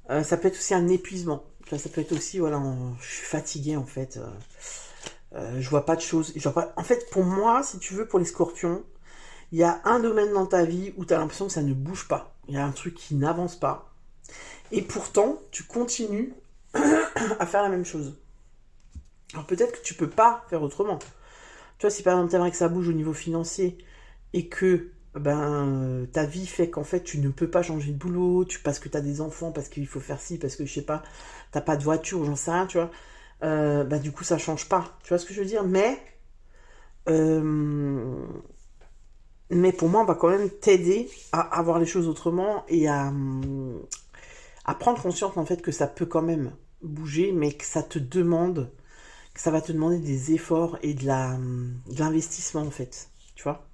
Hein. Ça peut être aussi un épuisement. Ça peut être aussi, voilà, je suis fatigué en fait. Je vois pas de choses. En fait, pour moi, si tu veux, pour les scorpions, il y a un domaine dans ta vie où tu as l'impression que ça ne bouge pas. Il y a un truc qui n'avance pas. Et pourtant, tu continues à faire la même chose. Alors peut-être que tu peux pas faire autrement. vois, si par exemple t'aimerais que ça bouge au niveau financier et que ben ta vie fait qu'en fait tu ne peux pas changer de boulot, parce que tu as des enfants, parce qu'il faut faire ci, parce que je sais pas, t'as pas de voiture, j'en sais rien, tu vois, bah du coup ça change pas. Tu vois ce que je veux dire? Euh, mais pour moi, on va quand même t'aider à voir les choses autrement et à prendre conscience en fait que ça peut quand même bouger, mais que ça va te demander des efforts et de l'investissement en fait, tu vois.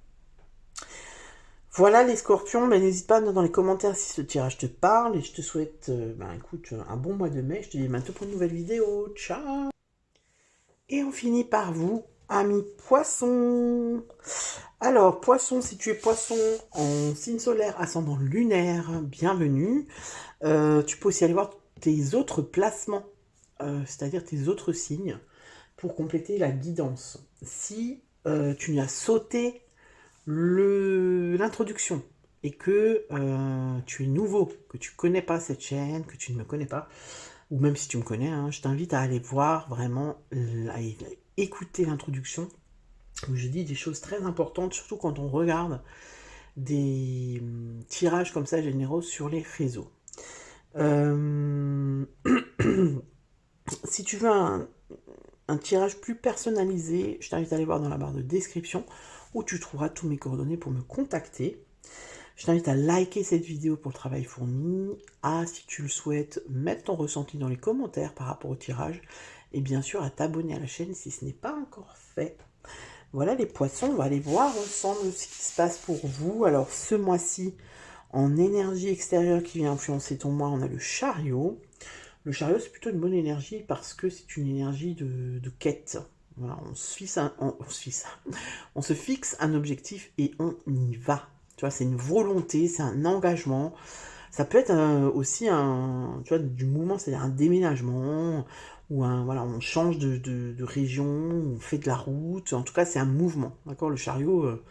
Voilà les scorpions, ben, n'hésite pas à me dire dans les commentaires si ce tirage te parle et je te souhaite ben, écoute, un bon mois de mai. Je te dis à bientôt pour une nouvelle vidéo. Ciao. Et on finit par vous, amis poissons. Alors, poisson, si tu es poisson en signe solaire, ascendant lunaire, bienvenue. Tu peux aussi aller voir tes autres placements, c'est-à-dire tes autres signes, pour compléter la guidance. Si tu n'y as sauté l'introduction et que tu es nouveau, que tu connais pas cette chaîne, que tu ne me connais pas, ou même si tu me connais, hein, je t'invite à aller voir vraiment, à écouter l'introduction, où je dis des choses très importantes, surtout quand on regarde des tirages comme ça généraux sur les réseaux. Si tu veux un tirage plus personnalisé, je t'invite à aller voir dans la barre de description où tu trouveras tous mes coordonnées pour me contacter. Je t'invite à liker cette vidéo pour le travail fourni, si tu le souhaites, mettre ton ressenti dans les commentaires par rapport au tirage, et bien sûr à t'abonner à la chaîne si ce n'est pas encore fait. Voilà les poissons, on va aller voir ensemble ce qui se passe pour vous. Alors ce mois-ci, en énergie extérieure qui vient influencer ton mois, on a le chariot. Le chariot, c'est plutôt une bonne énergie parce que c'est une énergie de quête. Voilà, on se fixe un objectif et on y va. Tu vois, c'est une volonté, c'est un engagement. Ça peut être aussi tu vois, du mouvement, c'est-à-dire un déménagement, ou voilà, on change de région, on fait de la route. En tout cas, c'est un mouvement. D'accord, le chariot,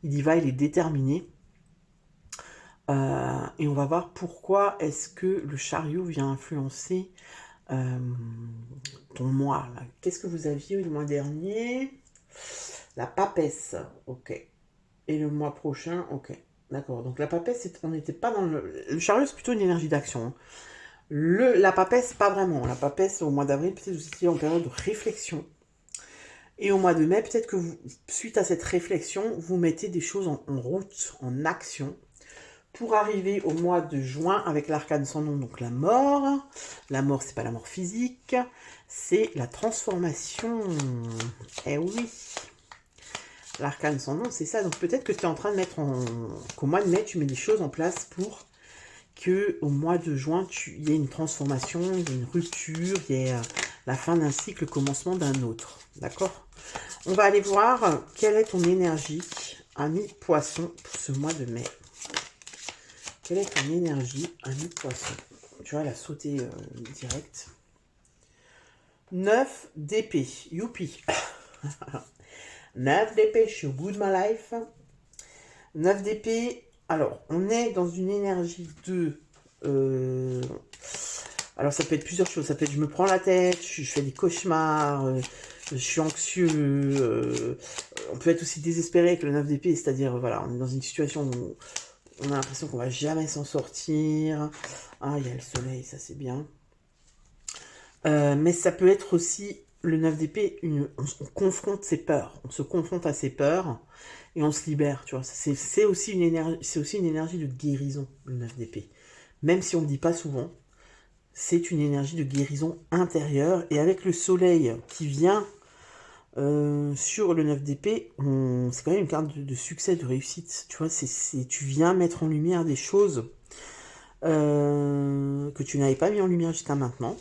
il y va, il est déterminé. Et on va voir pourquoi est-ce que le chariot vient influencer ton mois. Qu'est-ce que vous aviez le mois dernier? La papesse, ok. Et le mois prochain, ok. D'accord, donc la papesse, on n'était pas dans le chariot, c'est plutôt une énergie d'action. La papesse, pas vraiment. La papesse, au mois d'avril, peut-être vous étiez en période de réflexion. Et au mois de mai, peut-être que suite à cette réflexion, vous mettez des choses en route, en action, pour arriver au mois de juin avec l'arcane sans nom, donc la mort. La mort, c'est pas la mort physique, c'est la transformation. Eh oui, l'arcane sans nom, c'est ça. Donc peut-être que tu es en train de mettre qu'au mois de mai, tu mets des choses en place pour que au mois de juin, il y ait une transformation, il y ait une rupture, il y ait la fin d'un cycle, le commencement d'un autre. D'accord? On va aller voir quelle est ton énergie, ami poisson, pour ce mois de mai. Quelle est ton énergie, ami poisson? Tu vois, elle a sauté direct. 9 d'épée. Youpi. 9 d'épée, je suis au bout de ma life. 9 d'épée. Alors, on est dans une énergie de... alors, ça peut être plusieurs choses. Ça peut être je me prends la tête, je fais des cauchemars, je suis anxieux. On peut être aussi désespéré avec le 9 d'épée, c'est-à-dire, voilà, on est dans une situation où on a l'impression qu'on va jamais s'en sortir. Ah, il y a le soleil, ça c'est bien. Mais ça peut être aussi le 9 d'épée, on confronte ses peurs. On se confronte à ses peurs et on se libère, tu vois. C'est aussi une énergie de guérison, le 9 d'épée. Même si on ne le dit pas souvent, c'est une énergie de guérison intérieure. Et avec le soleil qui vient sur le 9 d'épée, c'est quand même une carte de succès, de réussite. Tu vois, tu viens mettre en lumière des choses que tu n'avais pas mis en lumière jusqu'à maintenant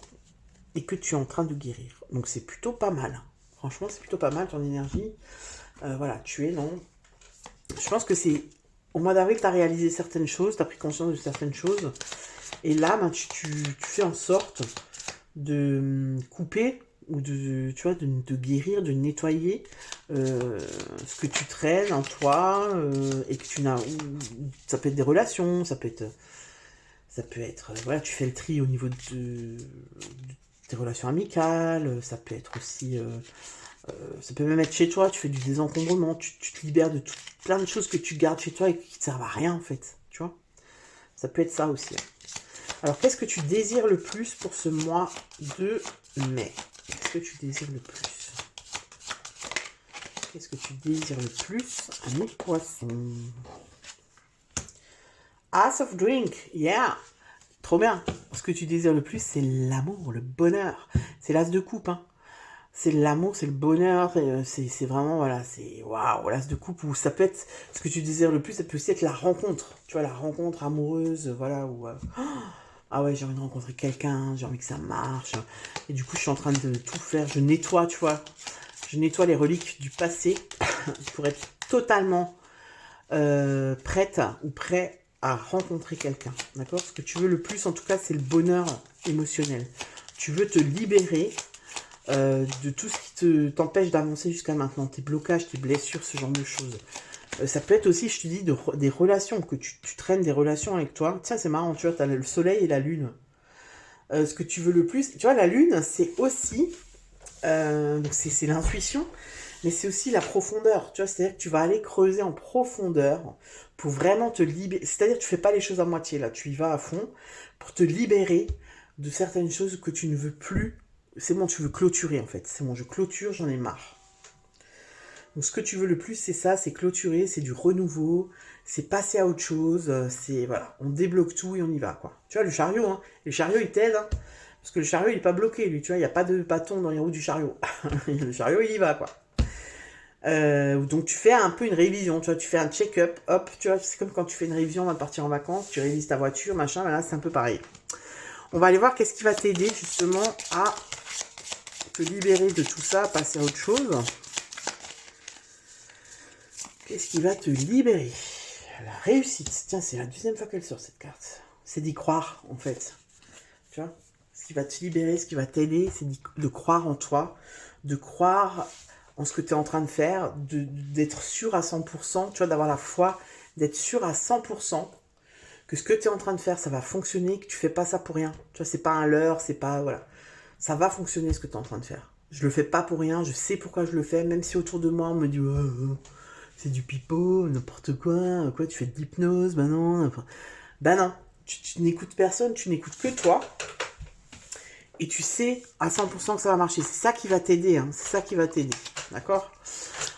et que tu es en train de guérir. Donc c'est plutôt pas mal. Franchement, c'est plutôt pas mal ton énergie. Voilà, tu es dans... Je pense que c'est... Au mois d'avril, tu as réalisé certaines choses, tu as pris conscience de certaines choses. Et là, ben, tu fais en sorte de couper ou de guérir, de nettoyer ce que tu traînes en toi et que tu n'as... Ça peut être des relations, ça peut être voilà, tu fais le tri au niveau de tes relations amicales, ça peut être aussi Ça peut même être chez toi, tu fais du désencombrement, tu te libères de plein de choses que tu gardes chez toi et qui ne te servent à rien en fait, tu vois. Ça peut être ça aussi. Alors, qu'est-ce que tu désires le plus pour ce mois de mai? Qu'est-ce que tu désires le plus? Qu'est-ce que tu désires le plus à mes poissons? Ace of Drink, yeah! Trop bien. Ce que tu désires le plus, c'est l'amour, le bonheur. C'est l'as de coupe, hein. C'est l'amour, c'est le bonheur, c'est vraiment, voilà, c'est waouh, l'as de coupe, où ça peut être, ce que tu désires le plus, ça peut aussi être la rencontre, tu vois, la rencontre amoureuse, voilà, où, ah ouais, j'ai envie de rencontrer quelqu'un, j'ai envie que ça marche, et du coup, je suis en train de tout faire, je nettoie, tu vois, je nettoie les reliques du passé, pour être totalement prête ou prêt à rencontrer quelqu'un, d'accord? Ce que tu veux le plus, en tout cas, c'est le bonheur émotionnel. Tu veux te libérer de tout ce qui t'empêche d'avancer jusqu'à maintenant, tes blocages, tes blessures, ce genre de choses. Ça peut être aussi, je te dis, des relations, que tu traînes des relations avec toi. Tiens, c'est marrant, tu vois, tu as le soleil et la lune. Ce que tu veux le plus, tu vois, la lune, c'est aussi, donc c'est l'intuition, mais c'est aussi la profondeur, tu vois, c'est-à-dire que tu vas aller creuser en profondeur pour vraiment te libérer, c'est-à-dire que tu fais pas les choses à moitié, là, tu y vas à fond pour te libérer de certaines choses que tu ne veux plus. C'est bon, tu veux clôturer en fait. C'est bon, je clôture, j'en ai marre. Donc ce que tu veux le plus, c'est ça, c'est clôturer, c'est du renouveau, c'est passer à autre chose, c'est voilà, on débloque tout et on y va quoi. Tu vois, le chariot, hein, le chariot il t'aide, hein, parce que le chariot il est pas bloqué, lui, tu vois, il n'y a pas de bâton dans les roues du chariot. Le chariot il y va quoi. Donc tu fais un peu une révision, tu vois, tu fais un check-up, hop, tu vois, c'est comme quand tu fais une révision avant de partir en vacances, tu révises ta voiture, machin, là c'est un peu pareil. On va aller voir qu'est-ce qui va t'aider justement à te libérer de tout ça, passer à autre chose. Qu'est-ce qui va te libérer? La réussite. Tiens, c'est la deuxième fois qu'elle sort cette carte. C'est d'y croire, en fait. Tu vois? Ce qui va te libérer, ce qui va t'aider, c'est de croire en toi, de croire en ce que tu es en train de faire, d'être sûr à 100%, tu vois, d'avoir la foi, d'être sûr à 100% que ce que tu es en train de faire, ça va fonctionner, que tu fais pas ça pour rien. Tu vois, c'est pas un leurre, c'est pas... Voilà. Ça va fonctionner ce que tu es en train de faire. Je le fais pas pour rien, je sais pourquoi je le fais, même si autour de moi on me dit c'est du pipeau, n'importe quoi, tu fais de l'hypnose, bah non, tu n'écoutes personne, tu n'écoutes que toi, et tu sais à 100% que ça va marcher. C'est ça qui va t'aider, hein, c'est ça qui va t'aider, d'accord?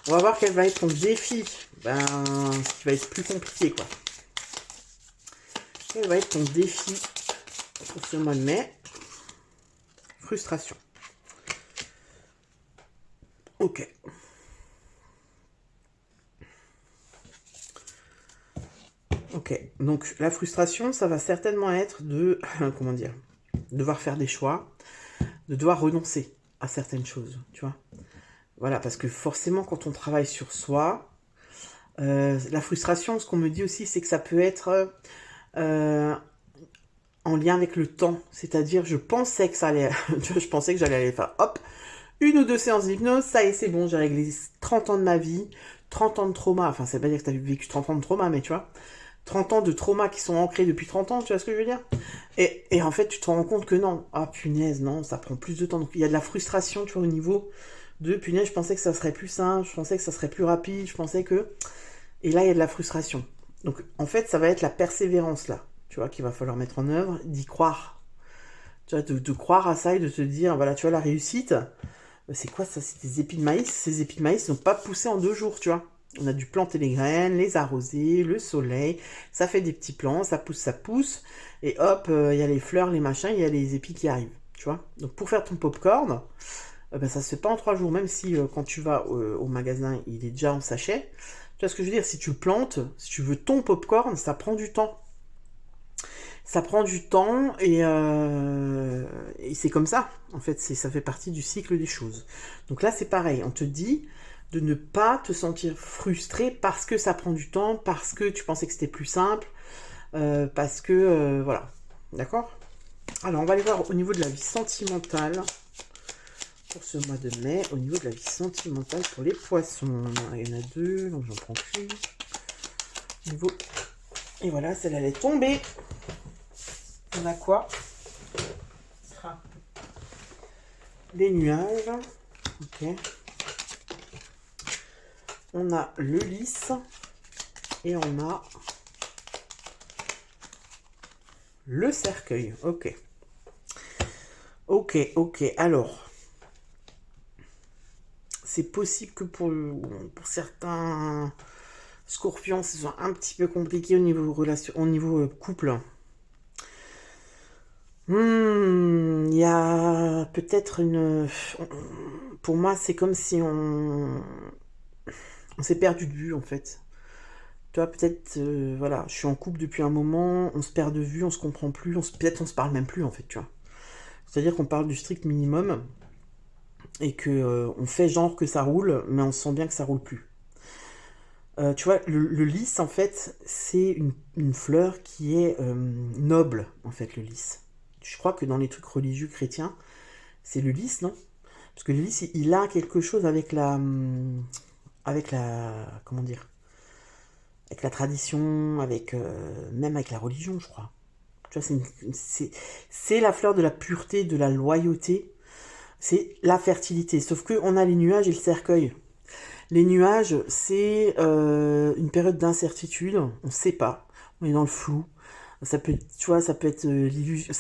On va voir quel va être ton défi, ce qui va être plus compliqué, quoi. Quel va être ton défi pour ce mois de mai? Frustration. Ok. Ok, donc la frustration, ça va certainement être de, comment dire, devoir faire des choix, de devoir renoncer à certaines choses, tu vois. Voilà, parce que forcément, quand on travaille sur soi, la frustration, ce qu'on me dit aussi, c'est que ça peut être en lien avec le temps. C'est-à-dire, je pensais que ça allait, tu vois, je pensais que j'allais aller faire, hop, une ou deux séances d'hypnose, ça y est, c'est bon, j'ai réglé 30 ans de ma vie, 30 ans de trauma, enfin, ça veut pas dire que tu as vécu 30 ans de trauma, mais tu vois, 30 ans de trauma qui sont ancrés depuis 30 ans, tu vois ce que je veux dire? Et en fait, tu te rends compte que non. Ah, punaise, non, ça prend plus de temps. Donc, il y a de la frustration, tu vois, au niveau de punaise, je pensais que ça serait plus simple, je pensais que ça serait plus rapide, je pensais que... Et là, il y a de la frustration. Donc, en fait, ça va être la persévérance, là, tu vois, qu'il va falloir mettre en œuvre, d'y croire. Tu vois, de croire à ça et de te dire, voilà, tu vois, la réussite, c'est quoi ça? C'est des épis de maïs. Ces épis de maïs n'ont pas poussé en 2 jours, tu vois. On a dû planter les graines, les arroser, le soleil, ça fait des petits plants, ça pousse, et hop, il y a les fleurs, les machins, il y a les épis qui arrivent, tu vois. Donc pour faire ton popcorn, ça se fait pas en 3 jours, même si quand tu vas au magasin, il est déjà en sachet. Tu vois ce que je veux dire? Si tu le plantes, si tu veux ton popcorn, ça prend du temps. Ça prend du temps et c'est comme ça. En fait, ça fait partie du cycle des choses. Donc là, c'est pareil. On te dit de ne pas te sentir frustré parce que ça prend du temps, parce que tu pensais que c'était plus simple, parce que voilà. D'accord? Alors, on va aller voir au niveau de la vie sentimentale pour ce mois de mai. Au niveau de la vie sentimentale pour les poissons. Il y en a 2, donc j'en prends plus. Niveau... Et voilà, celle-là, elle est tombée. On a quoi? Des nuages. Ok. on a le lys et on a le cercueil. Ok. Ok, ok. Alors, c'est possible que pour certains scorpions, ce soit un petit peu compliqué au niveau relation, au niveau couple. Il y a peut-être une... Pour moi, c'est comme si on s'est perdu de vue, en fait. Tu vois, peut-être, voilà, je suis en couple depuis un moment, on se perd de vue, on se comprend plus, peut-être on se parle même plus, en fait, tu vois. C'est-à-dire qu'on parle du strict minimum et que on fait genre que ça roule, mais on sent bien que ça roule plus. Tu vois, le lys, en fait, c'est une fleur qui est noble, en fait, le lys. Je crois que dans les trucs religieux chrétiens, c'est le lys, non? Parce que le lys, il a quelque chose avec la, comment dire, avec la tradition, avec, même avec la religion, je crois. Tu vois, c'est la fleur de la pureté, de la loyauté, c'est la fertilité. Sauf que on a les nuages et le cercueil. Les nuages, c'est une période d'incertitude, on ne sait pas, on est dans le flou. Ça peut, tu vois, ça peut être l'illusion,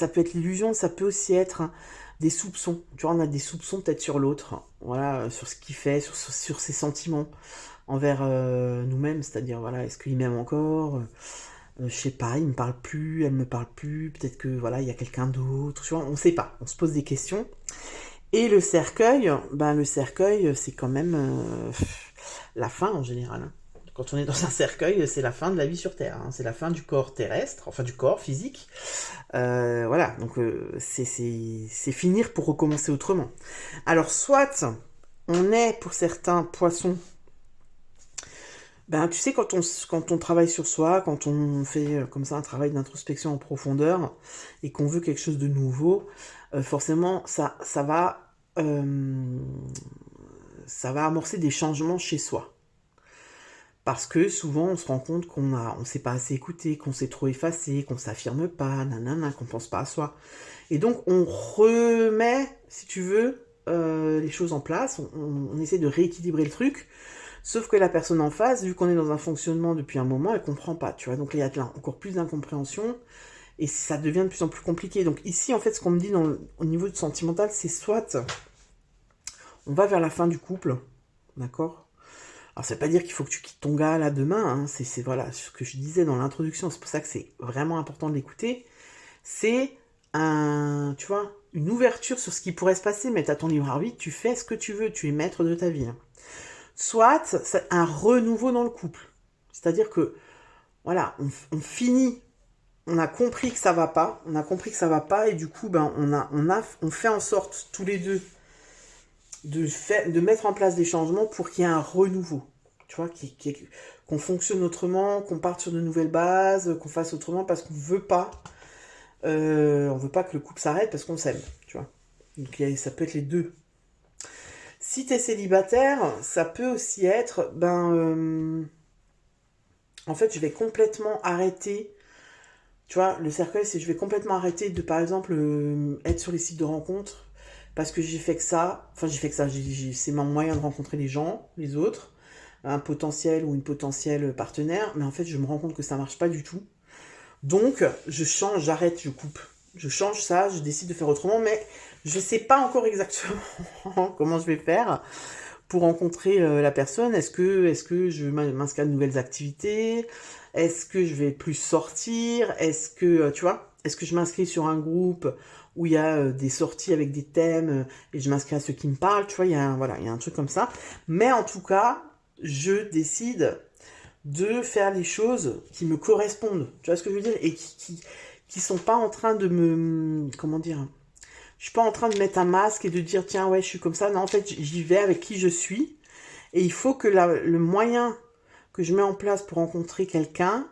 ça peut aussi être hein, des soupçons. Tu vois, on a des soupçons peut-être sur l'autre, voilà, sur ce qu'il fait, sur ses sentiments envers nous-mêmes, c'est-à-dire voilà, est-ce qu'il m'aime encore? Je sais pas, il me parle plus, elle me parle plus, peut-être que voilà, il y a quelqu'un d'autre, tu vois, on sait pas, on se pose des questions. Et le cercueil, ben le cercueil, c'est quand même la fin en général. Hein. Quand on est dans un cercueil, c'est la fin de la vie sur Terre. Hein. C'est la fin du corps terrestre, enfin du corps physique. Voilà, donc c'est finir pour recommencer autrement. Alors soit on est pour certains poissons, ben tu sais quand on travaille sur soi, quand on fait comme ça un travail d'introspection en profondeur et qu'on veut quelque chose de nouveau, forcément euh, ça va amorcer des changements chez soi. Parce que souvent on se rend compte on s'est pas assez écouté, qu'on s'est trop effacé, qu'on s'affirme pas, nanana, qu'on pense pas à soi. Et donc on remet, si tu veux, les choses en place, on essaie de rééquilibrer le truc, sauf que la personne en face, vu qu'on est dans un fonctionnement depuis un moment, elle comprend pas, tu vois. Donc il y a encore plus d'incompréhension, et ça devient de plus en plus compliqué. Donc ici, en fait, ce qu'on me dit au niveau du sentimental, c'est soit on va vers la fin du couple, d'accord? Alors ça veut pas dire qu'il faut que tu quittes ton gars là demain, hein. C'est voilà ce que je disais dans l'introduction, c'est pour ça que c'est vraiment important de l'écouter. C'est tu vois, une ouverture sur ce qui pourrait se passer, mais t'as ton libre arbitre, tu fais ce que tu veux, tu es maître de ta vie. Hein. Soit c'est un renouveau dans le couple, c'est-à-dire que voilà, on finit, on a compris que ça va pas, et du coup ben on fait en sorte tous les deux de mettre en place des changements pour qu'il y ait un renouveau. Tu vois, qu'on fonctionne autrement, qu'on parte sur de nouvelles bases, qu'on fasse autrement parce qu'on veut pas que le couple s'arrête parce qu'on s'aime, tu vois. Donc ça peut être les deux. Si t'es célibataire, ça peut aussi être, en fait, je vais complètement arrêter. Tu vois, le cercueil, c'est je vais complètement arrêter de, par exemple, être sur les sites de rencontres parce que j'ai fait que ça. Enfin, j'ai fait que ça. C'est mon moyen de rencontrer les gens, les autres, un potentiel ou une potentielle partenaire. Mais en fait, je me rends compte que ça marche pas du tout. Donc, je change, j'arrête, je coupe. Je change ça, je décide de faire autrement, mais je sais pas encore exactement comment je vais faire pour rencontrer la personne. Est-ce que je m'inscris à de nouvelles activités? Est-ce que je vais plus sortir? Est-ce que, tu vois, est-ce que je m'inscris sur un groupe où il y a des sorties avec des thèmes et je m'inscris à ceux qui me parlent? Tu vois, voilà, il y a un truc comme ça. Mais en tout cas, je décide de faire les choses qui me correspondent. Tu vois ce que je veux dire? Et qui sont pas en train de me... Comment dire? Je suis pas en train de mettre un masque et de dire tiens ouais je suis comme ça. Non en fait j'y vais avec qui je suis. Et il faut que le moyen que je mets en place pour rencontrer quelqu'un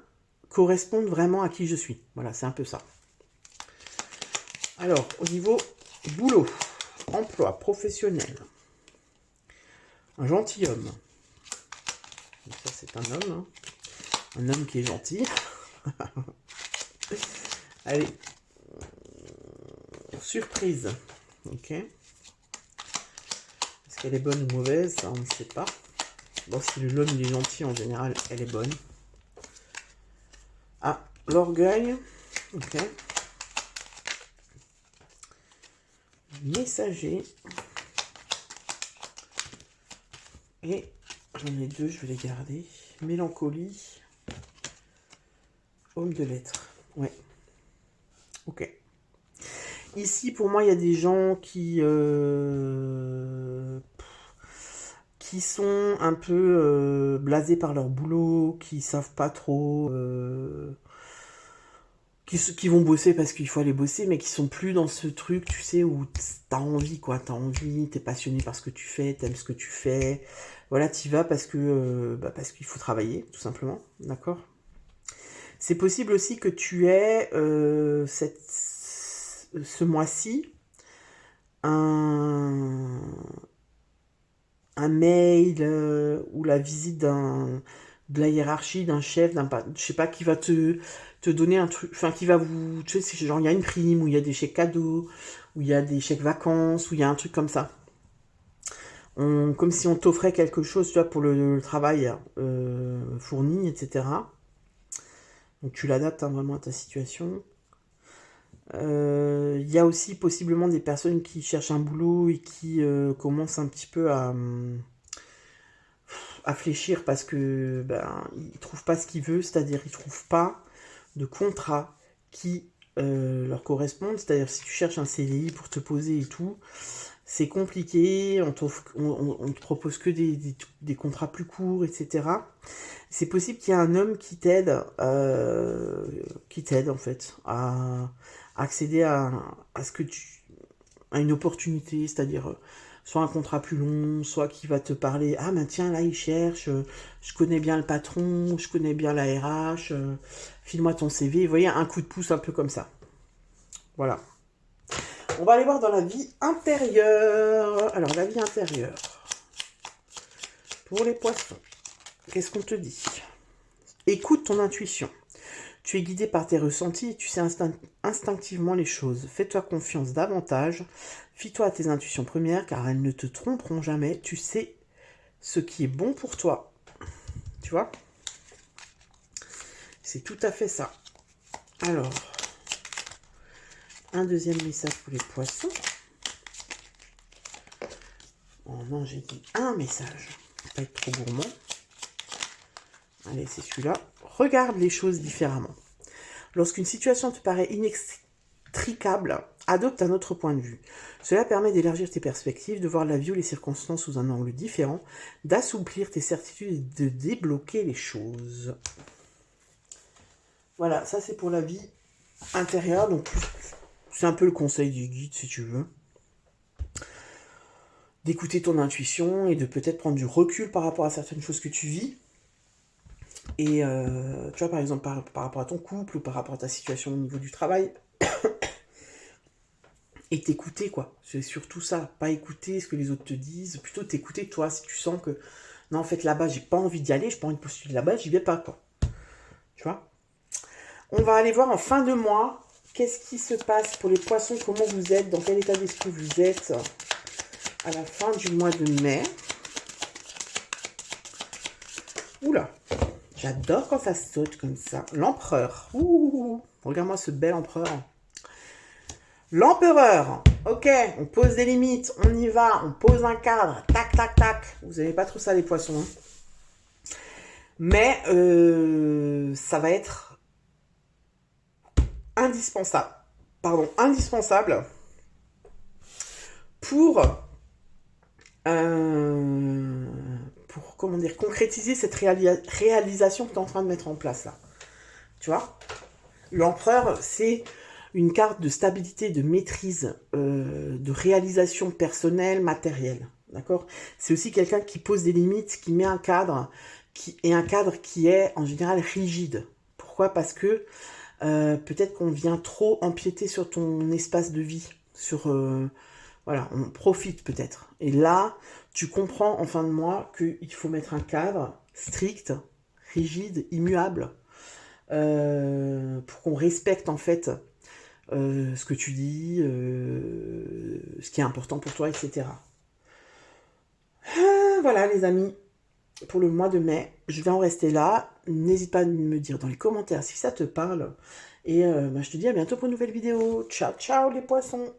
corresponde vraiment à qui je suis. Voilà, c'est un peu ça. Alors, au niveau boulot, emploi, professionnel. Un gentilhomme. Ça c'est un homme. Hein. Un homme qui est gentil. Allez. Surprise. Ok. Est-ce qu'elle est bonne ou mauvaise? Ça, on ne sait pas. Bon, si l'homme il est gentil, en général, elle est bonne. Ah, l'orgueil. Ok. Messager. Et j'en ai deux, je vais les garder. Mélancolie. Homme de lettres. Ouais. Ok. Ici, pour moi, il y a des gens qui sont un peu blasés par leur boulot, qui savent pas trop, qui vont bosser parce qu'il faut aller bosser, mais qui sont plus dans ce truc, tu sais, où t'as envie, quoi, t'as envie, t'es passionné par ce que tu fais, t'aimes ce que tu fais, voilà, t'y vas parce qu'il faut travailler, tout simplement, d'accord? C'est possible aussi que tu aies ce mois-ci un, un mail ou la visite de la hiérarchie, d'un chef, je sais pas, qui va te donner un truc, enfin qui va vous, tu sais, c'est genre il y a une prime, ou il y a des chèques cadeaux, ou il y a des chèques vacances, ou il y a un truc comme ça. Comme si on t'offrait quelque chose, tu vois, pour le travail fourni, etc. Donc tu l'adaptes hein, vraiment à ta situation. Il y a aussi possiblement des personnes qui cherchent un boulot et qui commencent un petit peu à fléchir parce que ils trouvent pas ce qu'ils veulent, c'est-à-dire ils trouvent pas de contrat qui leur correspondent. C'est-à-dire si tu cherches un CDI pour te poser et tout, c'est compliqué, on te propose que des contrats plus courts, etc. C'est possible qu'il y ait un homme qui t'aide en fait à accéder à ce que à une opportunité, c'est-à-dire soit un contrat plus long, soit qui va te parler, ah ben tiens là il cherche, je connais bien le patron, je connais bien la RH, file-moi ton CV, vous voyez un coup de pouce un peu comme ça. Voilà. On va aller voir dans la vie intérieure. Alors la vie intérieure. Pour les poissons, qu'est-ce qu'on te dit? Écoute ton intuition. Tu es guidé par tes ressentis et tu sais instinctivement les choses. Fais-toi confiance davantage. Fie-toi à tes intuitions premières car elles ne te tromperont jamais. Tu sais ce qui est bon pour toi. Tu vois? C'est tout à fait ça. Alors, un deuxième message pour les poissons. Oh non, j'ai dit un message. Faut pas être trop gourmand. Allez, c'est celui-là. Regarde les choses différemment. Lorsqu'une situation te paraît inextricable, adopte un autre point de vue. Cela permet d'élargir tes perspectives, de voir la vie ou les circonstances sous un angle différent, d'assouplir tes certitudes et de débloquer les choses. Voilà, ça c'est pour la vie intérieure. Donc c'est un peu le conseil du guide si tu veux. D'écouter ton intuition et de peut-être prendre du recul par rapport à certaines choses que tu vis. Et tu vois, par exemple, par rapport à ton couple ou par rapport à ta situation au niveau du travail. Et t'écouter, quoi. C'est surtout ça. Pas écouter ce que les autres te disent. Plutôt t'écouter, toi, si tu sens que, non, en fait, là-bas, j'ai pas envie d'y aller, j'ai pas envie de postuler là-bas, j'y vais pas, quoi. Tu vois? On va aller voir en fin de mois, qu'est-ce qui se passe pour les poissons, comment vous êtes, dans quel état d'esprit vous êtes à la fin du mois de mai. Oula! J'adore quand ça saute comme ça. L'empereur. Ouh, regarde-moi ce bel empereur. L'empereur. Ok, on pose des limites, on y va, on pose un cadre. Tac, tac, tac. Vous n'aimez pas trop ça, les poissons. Hein. Mais ça va être indispensable. Pardon, indispensable pour comment dire, concrétiser cette réalisation que tu es en train de mettre en place là. Tu vois? L'empereur, c'est une carte de stabilité, de maîtrise, de réalisation personnelle, matérielle. D'accord? C'est aussi quelqu'un qui pose des limites, qui met un cadre, un cadre qui est en général rigide. Pourquoi? Parce que peut-être qu'on vient trop empiéter sur ton espace de vie, voilà, on profite peut-être. Et là, tu comprends en fin de mois qu'il faut mettre un cadre strict, rigide, immuable, pour qu'on respecte en fait ce que tu dis, ce qui est important pour toi, etc. Voilà les amis, pour le mois de mai. Je vais en rester là. N'hésite pas à me dire dans les commentaires si ça te parle. Et je te dis à bientôt pour une nouvelle vidéo. Ciao, ciao les poissons!